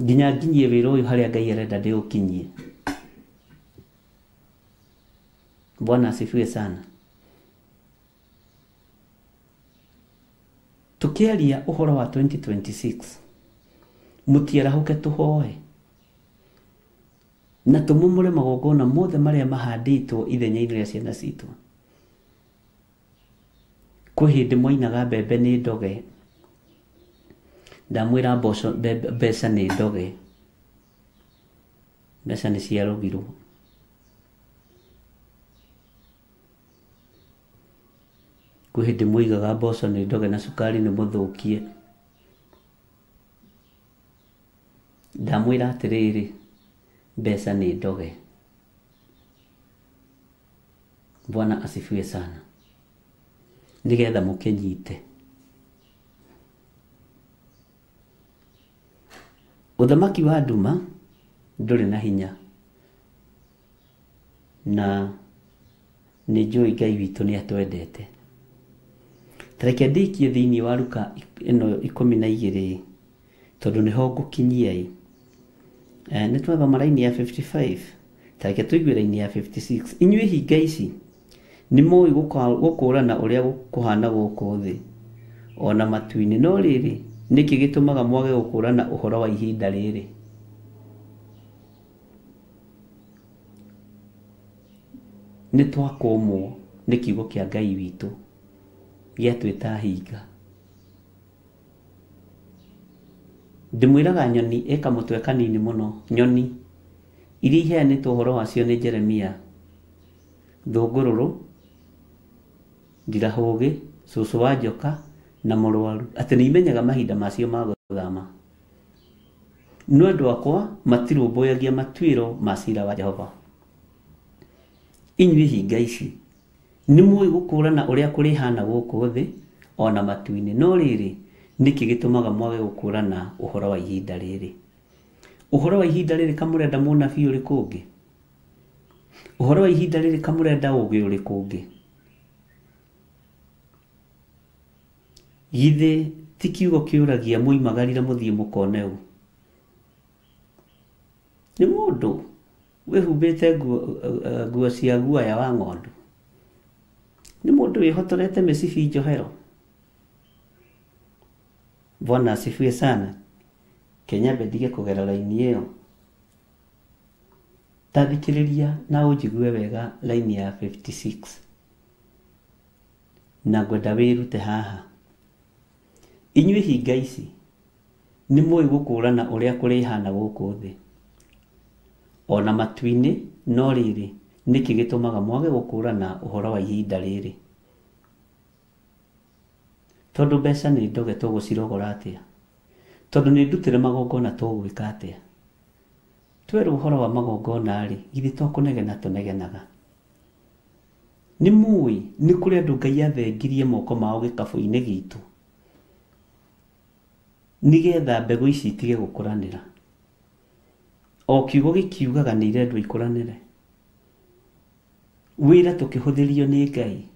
B: nginya nginyie wĩra ũyũ harĩa Ngai arenda ndĩũkinyie. Bwana asifiwe sana. Tukiaria ũhoro wa 2026 mutiarahuke tuhoe na tumumure magongona mothe marĩa mahandĩtwo ithenya-inĩ rĩa ciana citũ. Kwĩ hĩndĩ mwainaga mbembe nĩ ndoge, ndamwĩra mbeca nĩ ndoge, mbeca nĩ ciarugirwo. Kwĩ hĩndĩ mwigaga mboco nĩ ndoge na cukari nĩ mũthũkie, ndamwĩra atĩrĩrĩ mbeca nĩ ndoge. Bwana asifiwe sana. Nigetha mũkĩnyite. Ũthamaki wa nduma ndũrĩ na hinya na nĩ njũĩ Ngai witũ nĩ atwendete. Tareke ndikie thĩinĩ wa Luka ĩno 12 tondũ nĩho ngũkinyia nĩ twathoma raini ya 55 tareke tũigue raini ya 56. Inyuĩ hinga ici nĩ mũĩ gũkũrana ũrĩa gũkũhana gũkũ thĩ ona matu-inĩ, no rĩrĩ nĩkĩ gĩtũmaga mwage gũkũrana ũhoro wa ihinda rĩrĩ? Nĩ twakũmwo nĩ kiugo kĩa Ngai witũ gĩatwĩta hinga. Ndĩmwĩraga nyoni ĩka mũtwe kanini mũno, nyoni iria iheanĩtwo ũhoro wacio nĩ Jeremia, thũngũrũrũ, ndirahũgĩ, cũcũ wa njoka na mũrwaru, atĩ nĩ imenyaga mahinda macio ma gũthama. No andũ akwa matirũmbũyagia matuĩro ma ciira wa Jehova. Inyuĩ hinga ici nĩ mũĩ gũkũrana ũrĩa kũrĩhana gũkũ thĩ ona matu-inĩ, no rĩrĩ nĩkĩ gĩtũmaga mwage gũkũrana ũhoro wa ihinda rĩrĩ? Ũhoro wa ihinda rĩrĩ kamũrenda mũnabii ũrĩ kũngĩ? Ũhoro wa ihinda rĩrĩ kamũrenda ũgĩ ũrĩ kũngĩ? Githĩ ti kiugo kĩũragia mũimagarire mũthiĩ mũkone ũũ? Nĩ mũndũ wĩhumbĩte nguo cia guoya wa ng'ondu, nĩ mũndũ wĩhotorete mĩcibi njohero. Bwana asifiwe sana. Kenya bendige kũgera raini ĩyo, tathikĩrĩria na ũnjigue wega raini ya 56 na ngwenda wĩrute haha. Inyuĩ hinga ici nĩ mũĩ gũkũrana ũrĩa kũrĩhana gũkũ thĩ ona matu-inĩ, no rĩrĩ nĩkĩ gĩtũmaga mwage gũkũrana ũhoro wa ihinda rĩrĩ? Tondũ mbeca nĩ ndoge tũgũcirogora atĩa? Tondũ nĩ ndutĩre magongona tũgwĩka atĩa? Twerwo ũhoro wa magongona rĩ, githĩ to kũnegena tũnegenaga? Nĩ mũĩ nĩ kũrĩ andũ Ngai athengirie moko mao gĩkabũ-inĩ gitũ nigetha mbegũ ici itige gũkũranĩra. O kiugo gĩkiugaga nĩ irendwo ikũranĩre. Wĩra tũkĩhũthĩrio nĩ Ngai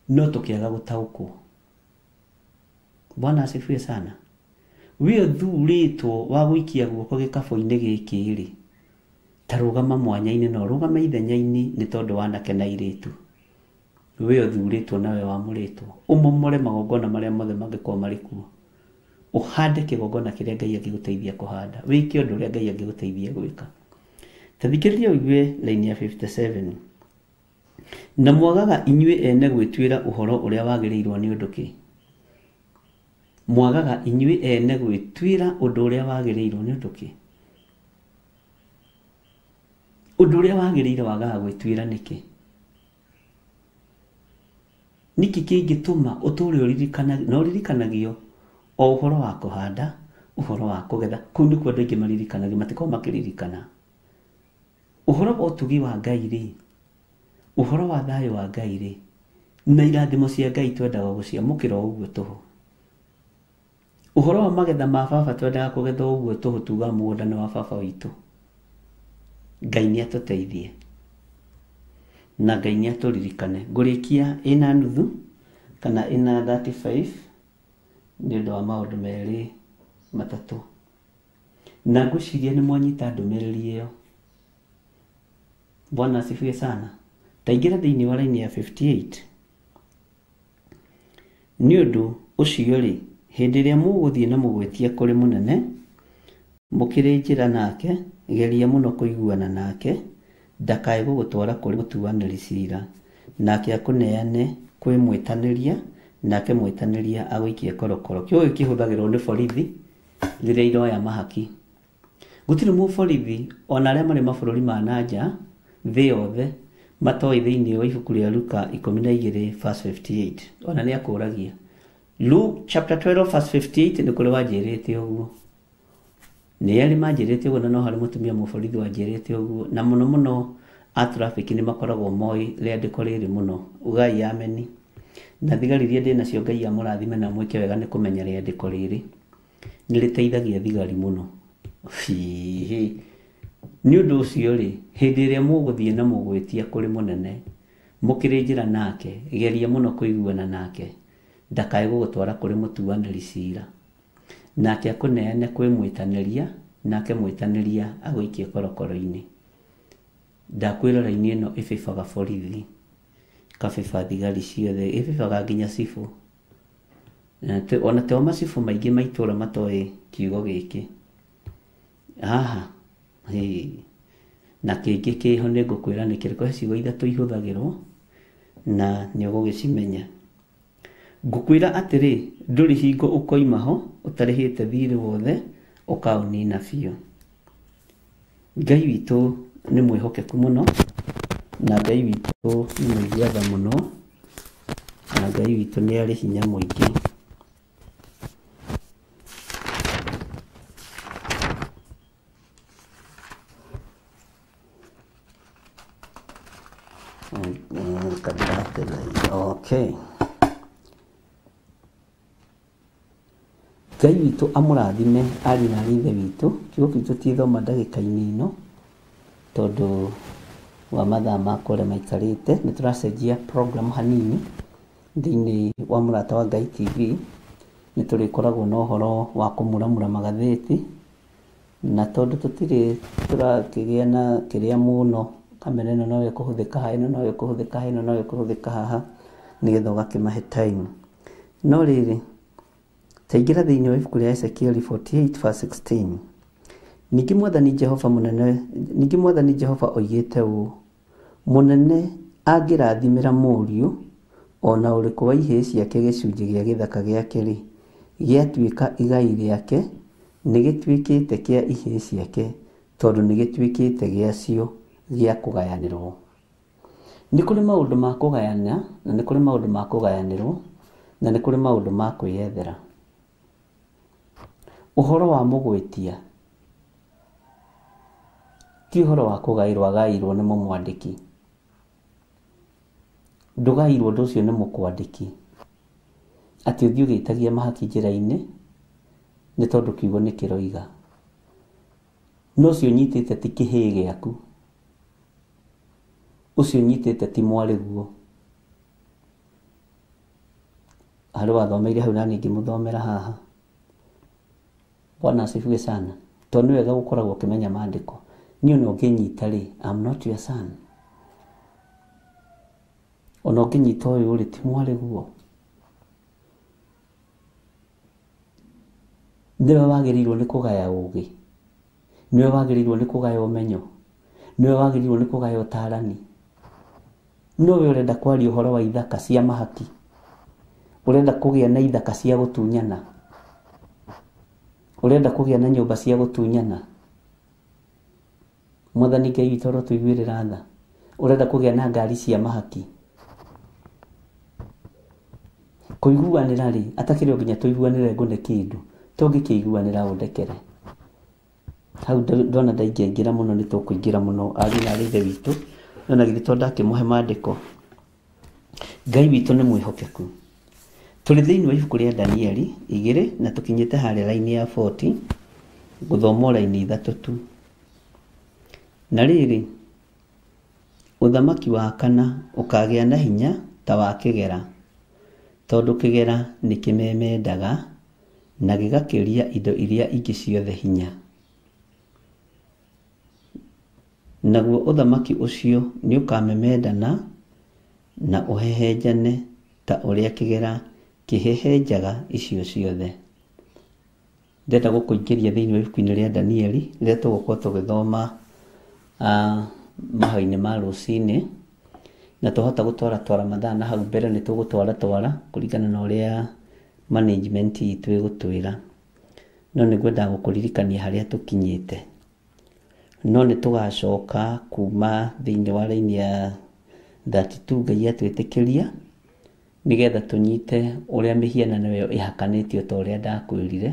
B: no tũkĩaga gũtaũkwo. Bwana asifiwe sana. Wĩ thurĩtwo wa gũikia guoko gĩkabũ-inĩ gĩkĩ rĩ, ta rũgama mwanya-inĩ no rũgama ithenya-inĩ nĩ tondũ wanake na airĩtu. Wĩ thurĩtwo nawe wamũrĩtwo ũmomore magongona marĩa mothe mangĩkorwo marĩ kuo, ũhande kĩgongona kĩrĩa Ngai angĩgũteithia kũhanda, wĩke ũndũ ũrĩa Ngai angĩgũteithia gwĩka. Tathikĩrĩria ũigue raini ya 57. Na mwagaga inyuĩ ene gwĩtuĩra ũhoro ũrĩa wagĩrĩirwo nĩ ũndũ kĩ? Mwagaga inyuĩ ene gwĩtuĩra ũndũ ũrĩa wagĩrĩirwo nĩ ũndũ kĩ? Ũndũ ũrĩa wagĩrĩire wagaga gwĩtuĩra nĩkĩ? Nĩkĩ kĩngĩtũma ũtũũre ũririkanagio o ũhoro wa kũhanda, ũhoro wa kũgetha? Kũu nĩkuo andũ aingĩ maririkanagio, matikoragwo makĩririkana ũhoro wa ũtugi wa Ngai rĩ, ũhoro wa thayũ wa Ngai rĩ, na irathimo cia Ngai twendaga gũciamũkĩra ũguo tũhũ. Ũhoro wa magetha ma baba twendaga kũgetha ũguo tũhũ tuga mũgũnda nĩ wa baba witũ. Ngai nĩ atũteithie na Ngai nĩ atũririkane. Ngũrĩkia ĩna nuthu kana ĩna 35 nĩ ũndũ wa maũndũ merĩ matatũ, na ngwĩciria nĩ mwanyita ndũmĩrĩri ĩyo. Bwana asifiwe sana. Taingĩra thĩinĩ wa raini ya 58. Nĩ ũndũ ũcio rĩ, hĩndĩ ĩrĩa mũgũthiĩ na mũgwĩtia kũrĩ mũnene, mũkĩrĩ njĩra nake, geria mũno kũiguana nake, ndakae gũgũtwara kũrĩ mũtuanĩri cira, nake akũneane kwĩ mwĩtanĩria, nake mwĩtanĩria agũikie korokoro. Kĩo kĩhũthagĩrwo nĩ borithi rĩrĩa iroya mahaki. Gũtirĩ mũborithi ona arĩa marĩ mabũrũri ma nanja thĩ yothe matoĩ thĩinĩ wa ibuku rĩa Luka 12:58 ona nĩ akũragia. Luke chapter 12:58 nĩ kũrĩ wanjĩrĩte ũguo. Nĩ arĩ manjĩrĩte ũguo, na no harĩ mũtumia mũborithi wanjĩrĩte ũguo, na mũno mũno a traffic nĩ makoragwo moĩ rĩandĩko rĩrĩ mũno. Ugai ameni. Na thigari iria ndĩ nacio Ngai amũrathime na mwĩke wega nĩ kũmenya rĩandĩko rĩrĩ. Nĩ rĩteithagia thigari mũno. Nĩ ũndũ ũcio rĩ, hĩndĩ ĩrĩa mũgũthiĩ na mũgwĩtia kũrĩ mũnene, mũkĩrĩ njĩra nake, geria mũno kũiguana nake, ndakae gũgũtwara kũrĩ mũtuanĩri cira, nake akũneane kwĩ mwĩtanĩria, nake mwĩtanĩria agũikie korokoro-inĩ. Ndakwĩra raini ĩno ĩbĩbaga borithi, kabĩba thigari ciothe, ĩbĩbaga nginya cibũ. Ona teo macibũ maingĩ maitũra matoĩ kiugo gĩkĩ. Haha, na kĩngĩ kĩho nĩ ngũkwĩra nĩ kĩrĩkũ ciugo ithatũ ihũthagĩrwo na nĩ ũgũgĩcimenya. Ngũkwĩra atĩrĩ, ndũrĩ hingo ũkoima ho ũtarĩhĩte thirĩ wothe ũkaũnina biũ. Ngai witũ nĩ mwĩhokeku mũno, na Ngai witũ nĩ mwĩgĩatha mũno, na Ngai witũ nĩ arĩ hinya mũingĩ. Okay. Ngai witũ amũrathime ari na ithe witũ. Kiugo gitũ tithoma ndagĩka-inĩ ino tondũ wa mathaa makwa ũrĩa maikarĩte. Nĩ tũracenjia program hanini thĩinĩ wa Mũrata wa Ngai TV. Nĩ tũrĩkoragwo na ũhoro wa kũmuramura magathĩti, na tondũ tũtirĩ tũrakĩgĩa na kĩrĩa mũno, kamera ĩno no ĩkũhũthĩka haha, ĩno no ĩkũhũthĩka haha, ĩno no ĩkũhũthĩka haha, nĩgetha ũgakĩmahe time. No rĩrĩ, taingĩra thĩinĩ wa ibuku rĩa Ezekiel 48:16. Ningĩ Mwathani Jehova oigĩte ũũ: mũnene angĩrathimĩra mũriũ ona ũrĩkũ wa ihĩĩ ciake gĩcunjĩ gĩa gĩthaka gĩake rĩ, gĩatuĩka igai rĩake, nĩ gĩtuĩkĩte kĩa ihĩĩ ciake, tondũ nĩ gĩtuĩkĩte gĩacio gĩa kũgayanĩrwo. Nĩ kũrĩ maũndũ ma kũgayana, na nĩ kũrĩ maũndũ ma kũgayanĩrwo, na nĩ kũrĩ maũndũ ma kwĩyethera. Ũhoro wa mũgwĩtia ti ũhoro wa kũgaĩrwo, agaĩirwo nĩ mũmwandĩki. Ndũgaĩirwo ũndũ ũcio nĩ mũkwandĩki atĩ ũthiĩ ũgĩitagia mahaki njĩra-inĩ nĩ tondũ kiugo nĩ kĩroiga. No ũcio ũnyitĩte ti kĩhĩĩ gĩaku, ũcio ũnyitĩte ti mwarĩguo. Harĩ wathomeire hau na ningĩ mũthomera haha. Bwana asifiwe sana. Tondũ nĩ wega gũkoragwo ũkĩmenya maandĩko. Niĩ ona ũngĩnyita rĩ, I'm not your son. Ona ũngĩnyita ũyũ rĩ, ti mwarĩguo. Nĩwe wagĩrĩirwo nĩ kũgaya ũũgĩ, nĩwe wagĩrĩirwo nĩ kũgaya ũmenyo, nĩwe wagĩrĩirwo nĩ kũgaya ũtaarani. Nowe ũrenda kwaria ũhoro wa ithaka cia mahaki, ũrenda kũgĩa na ithaka cia gũtunyana, ũrenda kũgĩa na nyũmba cia gũtunyana. Mwathani Ngai witũ arotũiguĩrĩra tha. Ũrenda kũgĩa na ngari cia mahaki. Kũiguanĩra rĩ, atakĩrĩ o nginya tũiguanĩre ngũne kĩndũ, tũngĩkĩiguanĩra ũndekere. Hau ndona ndaingĩra mũno, nĩ tũkũingĩra mũno. Ari na ithe witũ, nona githĩ tondũ ndakĩmũhe maandĩko. Ngai witũ nĩ mwĩhokeku. Tũrĩ thĩinĩ wa ibuku rĩa Danieli 2 na tũkinyĩte harĩa raini ya 40, gũthoma raini 3 tu. Na rĩrĩ, ũthamaki wa kana ũkagĩa na hinya ta wa kĩgera, tondũ kĩgera nĩ kĩmemendaga na gĩgakĩria indo iria ingĩ ciothe hinya. Naguo ũthamaki ũcio nĩ ũkamemendana na ũhehenjane ta ũrĩa kĩgera kĩhehenjaga icio ciothe. Ndenda gũkũingĩria thĩinĩ wa ibuku-inĩ rĩa Danieli rĩrĩa tũgũkorwo tũgĩthoma maha-inĩ ma rũcinĩ, na tũhota gũtwara mathaa na hau mbere nĩ tũgũtwara kũringana na ũrĩa management itũ ĩgũtwĩra. No nĩngwenda gũkũririkania harĩa tũkinyĩte. No nĩ tũgacoka kuma thĩinĩ wa raini ya 32 Ngai atwĩtĩkĩria, nĩgetha tũnyite ũrĩa mĩhianano ĩyo ĩhakanĩtio ta ũrĩa ndakwĩrire.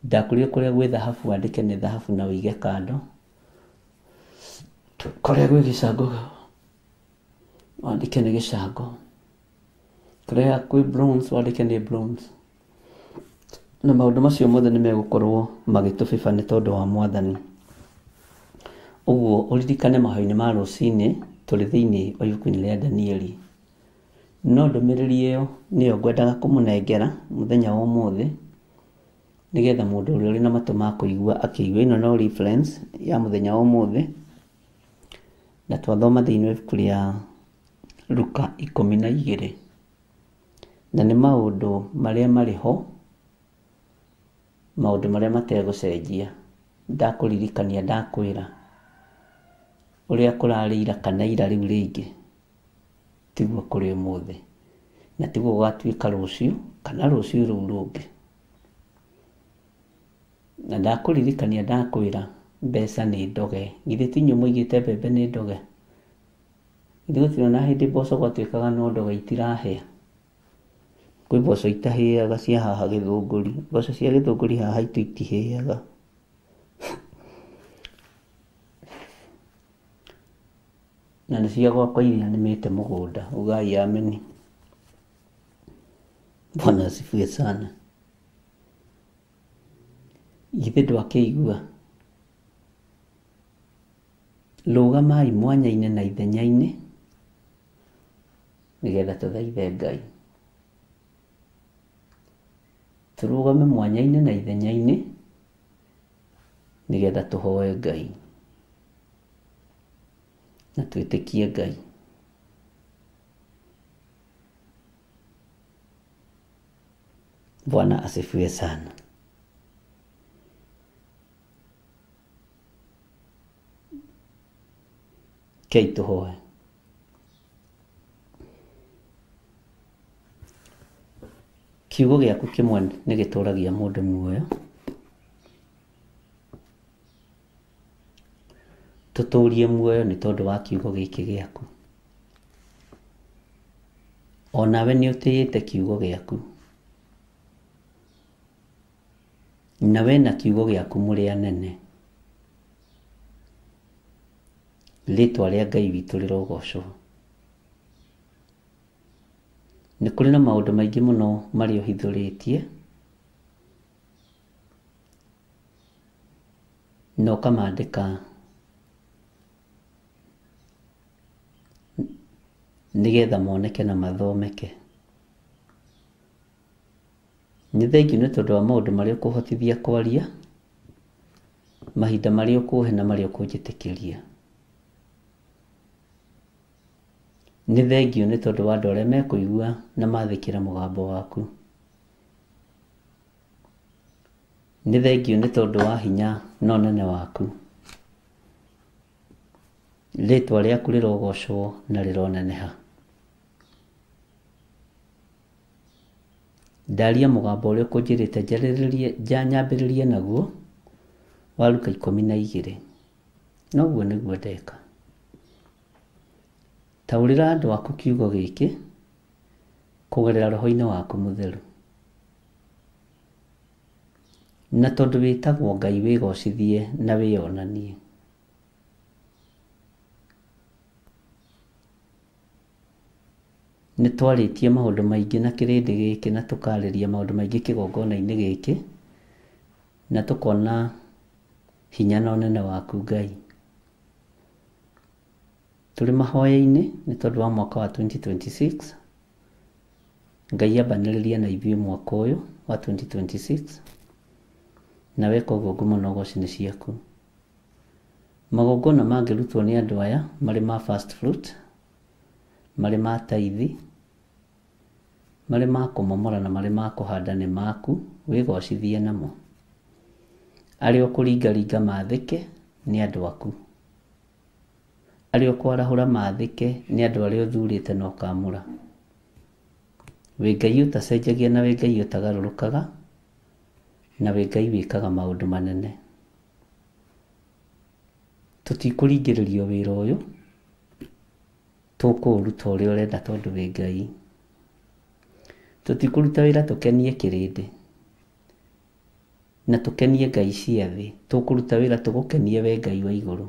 B: Ndakwĩrire kũrĩa gwĩ thahabu wandĩke nĩ thahabu na ũige kando. Kũrĩa gwĩ gĩcango wandĩke nĩ gĩcango. Kũrĩa kwĩ bronze wandĩke nĩ bronze. Na maũndũ macio mothe nĩ megũkorwo magĩtũbĩba nĩ tondũ wa Mwathani. Ũguo ũririkane maha-inĩ ma rũcinĩ tũrĩ thĩinĩ wa ibuku-inĩ rĩa Danieli. No ndũmĩrĩri ĩyo nĩyo ngwendaga kũmũnengera mũthenya wa ũmũthĩ, nĩgetha mũndũ ũrĩa ũrĩ na matũ ma kũigua akĩigua. Ĩno no reference ya mũthenya wa ũmũthĩ, na twathoma thĩinĩ wa ibuku rĩa Luka 12. Na nĩ maũndũ marĩa marĩ ho, maũndũ marĩa mategũcenjia. Ndakũririkania ndakwĩra ũrĩa kũrarĩ ira kana ira rĩu rĩngĩ tiguo kũrĩ ũmũthĩ, na tiguo gũgatuĩka rũciũ kana rũciũ rũu rũngĩ. Na ndakũririkania ndakwĩra mbeca nĩ ndoge. Githĩ ti inyuĩ mũigĩte mbembe nĩ ndoge? Githĩ gũtirĩ na hĩndĩ mboco gwatuĩkaga no ndoge itirahĩa? Kwĩ mboco itahĩaga cia haha Gĩthũngũri. Mboco cia Gĩthũngũri haha itu itihĩaga. Na nĩ cia gwakwa iria nĩmĩte mũgũnda. Ugai ameni. Bwana asifiwe sana. Githĩ ndwakĩigua? Rũgamai mwanya-inĩ na ithenya-inĩ nĩgetha tũthaithe Ngai. Tũrũgame mwanya-inĩ na ithenya-inĩ nĩgetha tũhoe Ngai na twĩtĩkie Ngai. Bwana asifiwe sana. Kei tũhoe. Kiugo gĩaku kĩmwe nĩ gĩtũragia mũndũ muoyo. Tũtũrie muoyo nĩ tondũ wa kiugo gĩkĩ gĩaku. O nawe nĩ ũtĩĩte kiugo gĩaku, nawe na kiugo gĩaku mũrĩ anene. Rĩĩtwa rĩa Ngai witũ rĩrogocwo. Nĩ kũrĩ na maũndũ maingĩ mũno marĩ ũhithũrĩtie, na ũkamandĩka nĩgetha moneke na mathomeke. Nĩ thengiũ nĩ tondũ wa maũndũ marĩa ũkũhotithia kwaria, mahinda marĩa ũkũhe na marĩa ũkũnjĩtĩkĩria. Nĩ thengiũ nĩ tondũ wa andũ arĩa mekũigua na mathĩkĩra mũgambo waku. Nĩ thengiũ nĩ tondũ wa hinya na ũnene waku. Rĩĩtwa rĩaku rĩrogocwo na rĩroneneha. Ndaria mũgambo ũrĩa ũkũnjĩrĩte nyambĩrĩrie naguo wa Luka 12. Noguo nĩguo ndeka. Taũrĩra andũ aku kiugo gĩkĩ kũgerera roho-inĩ waku mũtheru. Na tondũ wĩtagwo Ngai, wĩgocithie na wĩonanie. nĩ twarĩtie maũndũ maingĩ na kĩrĩndĩ gĩkĩ na tũkarĩria maũndũ maingĩ kĩgongona-inĩ gĩkĩ, na tũkona hinya na ũnene waku Ngai. Tũrĩ mahoya-inĩ nĩ tondũ wa mwaka wa 2026, Ngai ambanĩrĩria na ithuĩ mwaka ũyũ wa 2026, na weka ũguo ngumo na ũgooci nĩ ciaku. Magongona mangĩrutwo nĩ andũ aya marĩ ma first fruit, marĩ ma taithi, marĩ ma kũmomora na marĩ ma kũhanda nĩ maku, wĩgocithie namo. Arĩa ũkũringaringa maathĩke nĩ andũ aku. Arĩa ũkwarahũra maathĩke nĩ andũ arĩa ũthurĩte na ũkamũra. Wĩ Ngai ũtacenjagia na wĩ Ngai ũtagarũrũkaga, na wĩ Ngai wĩkaga maũndũ manene. Tũtikũringĩrĩrio wĩra ũyũ, tũkũũruta ũrĩa ũrenda tondũ wĩ Ngai. Tũtikũruta wĩra tũkenie kĩrĩndĩ na tũkenie ngai cia thĩ, tũkũruta wĩra tũgũkenie we Ngai wa igũrũ.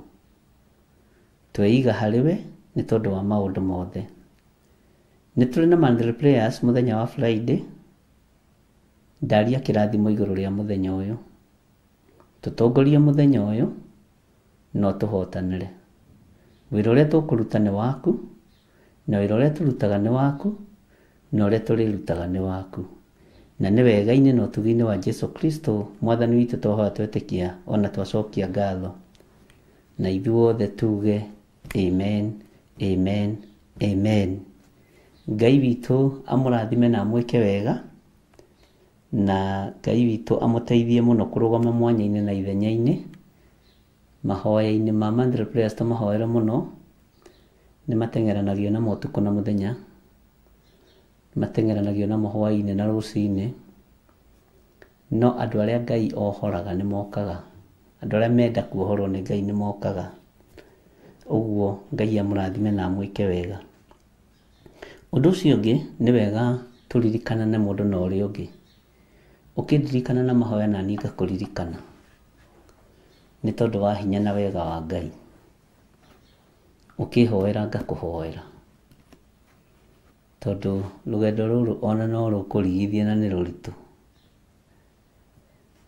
B: Tweiga harĩ we nĩ tondũ wa maũndũ mothe. Nĩ tũrĩ na monthly prayers mũthenya wa Friday, ndaria kĩrathimo igũrũ rĩa mũthenya ũyũ. Tũtongorie mũthenya ũyũ no tũhotanĩre. Wĩra ũrĩa tũkũruta nĩ waku, na wĩra ũrĩa tũrutaga nĩ waku, na ũrĩa tũrĩrutaga nĩ waku. Na nĩ wega-inĩ na ũtugi-inĩ wa Jesu Kristo mwathani witũ twahoya twetĩkia ona twacokia ngatho. Na ithuothe tuge amen, amen, amen. Ngai witũ amũrathime na amwĩke wega, na Ngai witũ amũteithie mũno kũrũgama mwanya-inĩ na ithenya-inĩ. Mahoya-inĩ ma monthly prayers tũmahoere mũno, nĩ mateng'eranagio na ũtukũ na mũthenya, mateng'eranagio na hwaĩ-inĩ na rũcinĩ. No andũ arĩa Ngai ohoraga nĩ mokaga, andũ arĩa menda kuohorwo nĩ Ngai nĩ mokaga. Ũguo Ngai amũrathime na amwĩke wega. Ũndũ ũcio ũngĩ nĩ wega tũririkanane mũndũ na ũrĩa ũngĩ. Ũkĩndirikana na mahoya na niĩ ngakũririkana, nĩ tondũ wa hinya na wega wa Ngai. Ũkĩhoera ngakũhoera, tondũ rũgendo rũrũ ona no rũkũrigithia na nĩ rũritũ.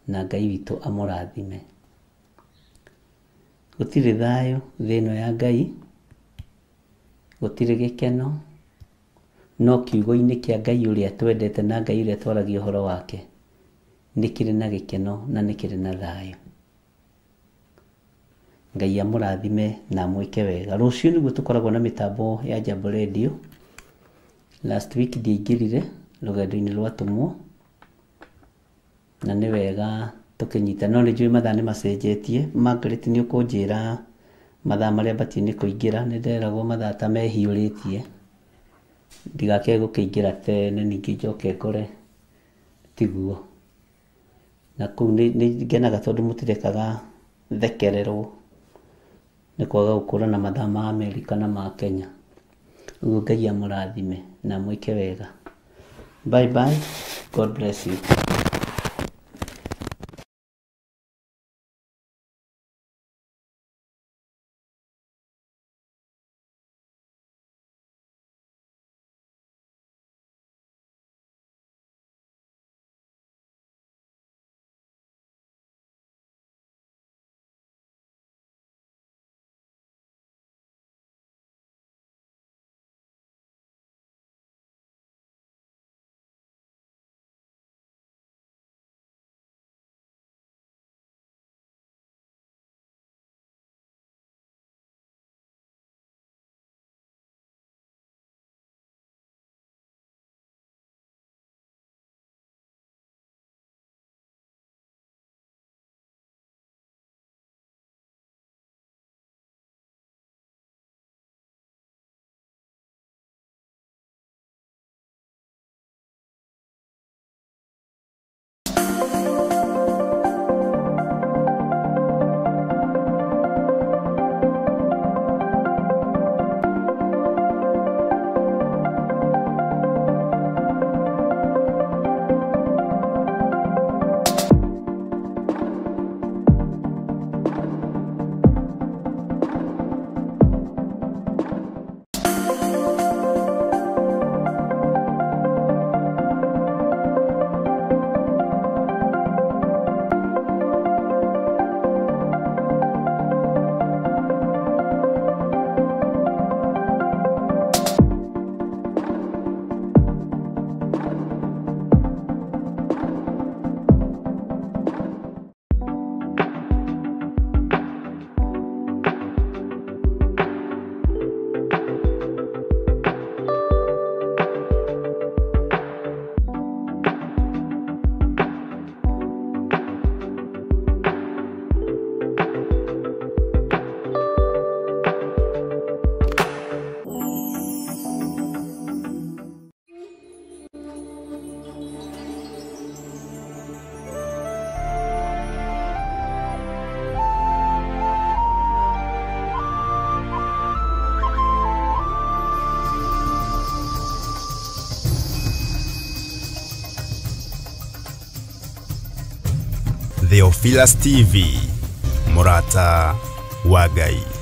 B: Na Ngai witũ amũrathime. Gũtirĩ thayũ thĩ ĩno ya Ngai, gũtirĩ gĩkeno, no kiugo-inĩ kĩa Ngai ũrĩa twendete na Ngai ũrĩa twaragia ũhoro wake nĩ kĩrĩ na gĩkeno na nĩ kĩrĩ na thayũ. Ngai amũrathime na amwĩke wega. Rũciũ nĩguo tũkoragwo na mĩtambo ya Jambo Radio. Last week ndiaingĩrire rũgendo-inĩ rwatũmwo, na nĩ wega tũkĩnyita. No nĩ njũĩ mathaa nĩ macenjetie. Margaret nĩ ũkũnjĩra mathaa marĩa batie nĩ kũingĩra. Nĩ nderagwo mathaa ta mehiũrĩtie, ndigakĩae gũkĩingĩra tene ningĩ njoke ngore tiguo. Na kũu nĩ ngenaga tondũ mũtirekaga thekererwo nĩ kwaga gũkũrana mathaa ma Amerika na ma Kenya. Ũguo Ngai amũrathime na amwĩke wega. Bye bye. God bless you.
A: Theophilus TV, Mũrata wa Ngai.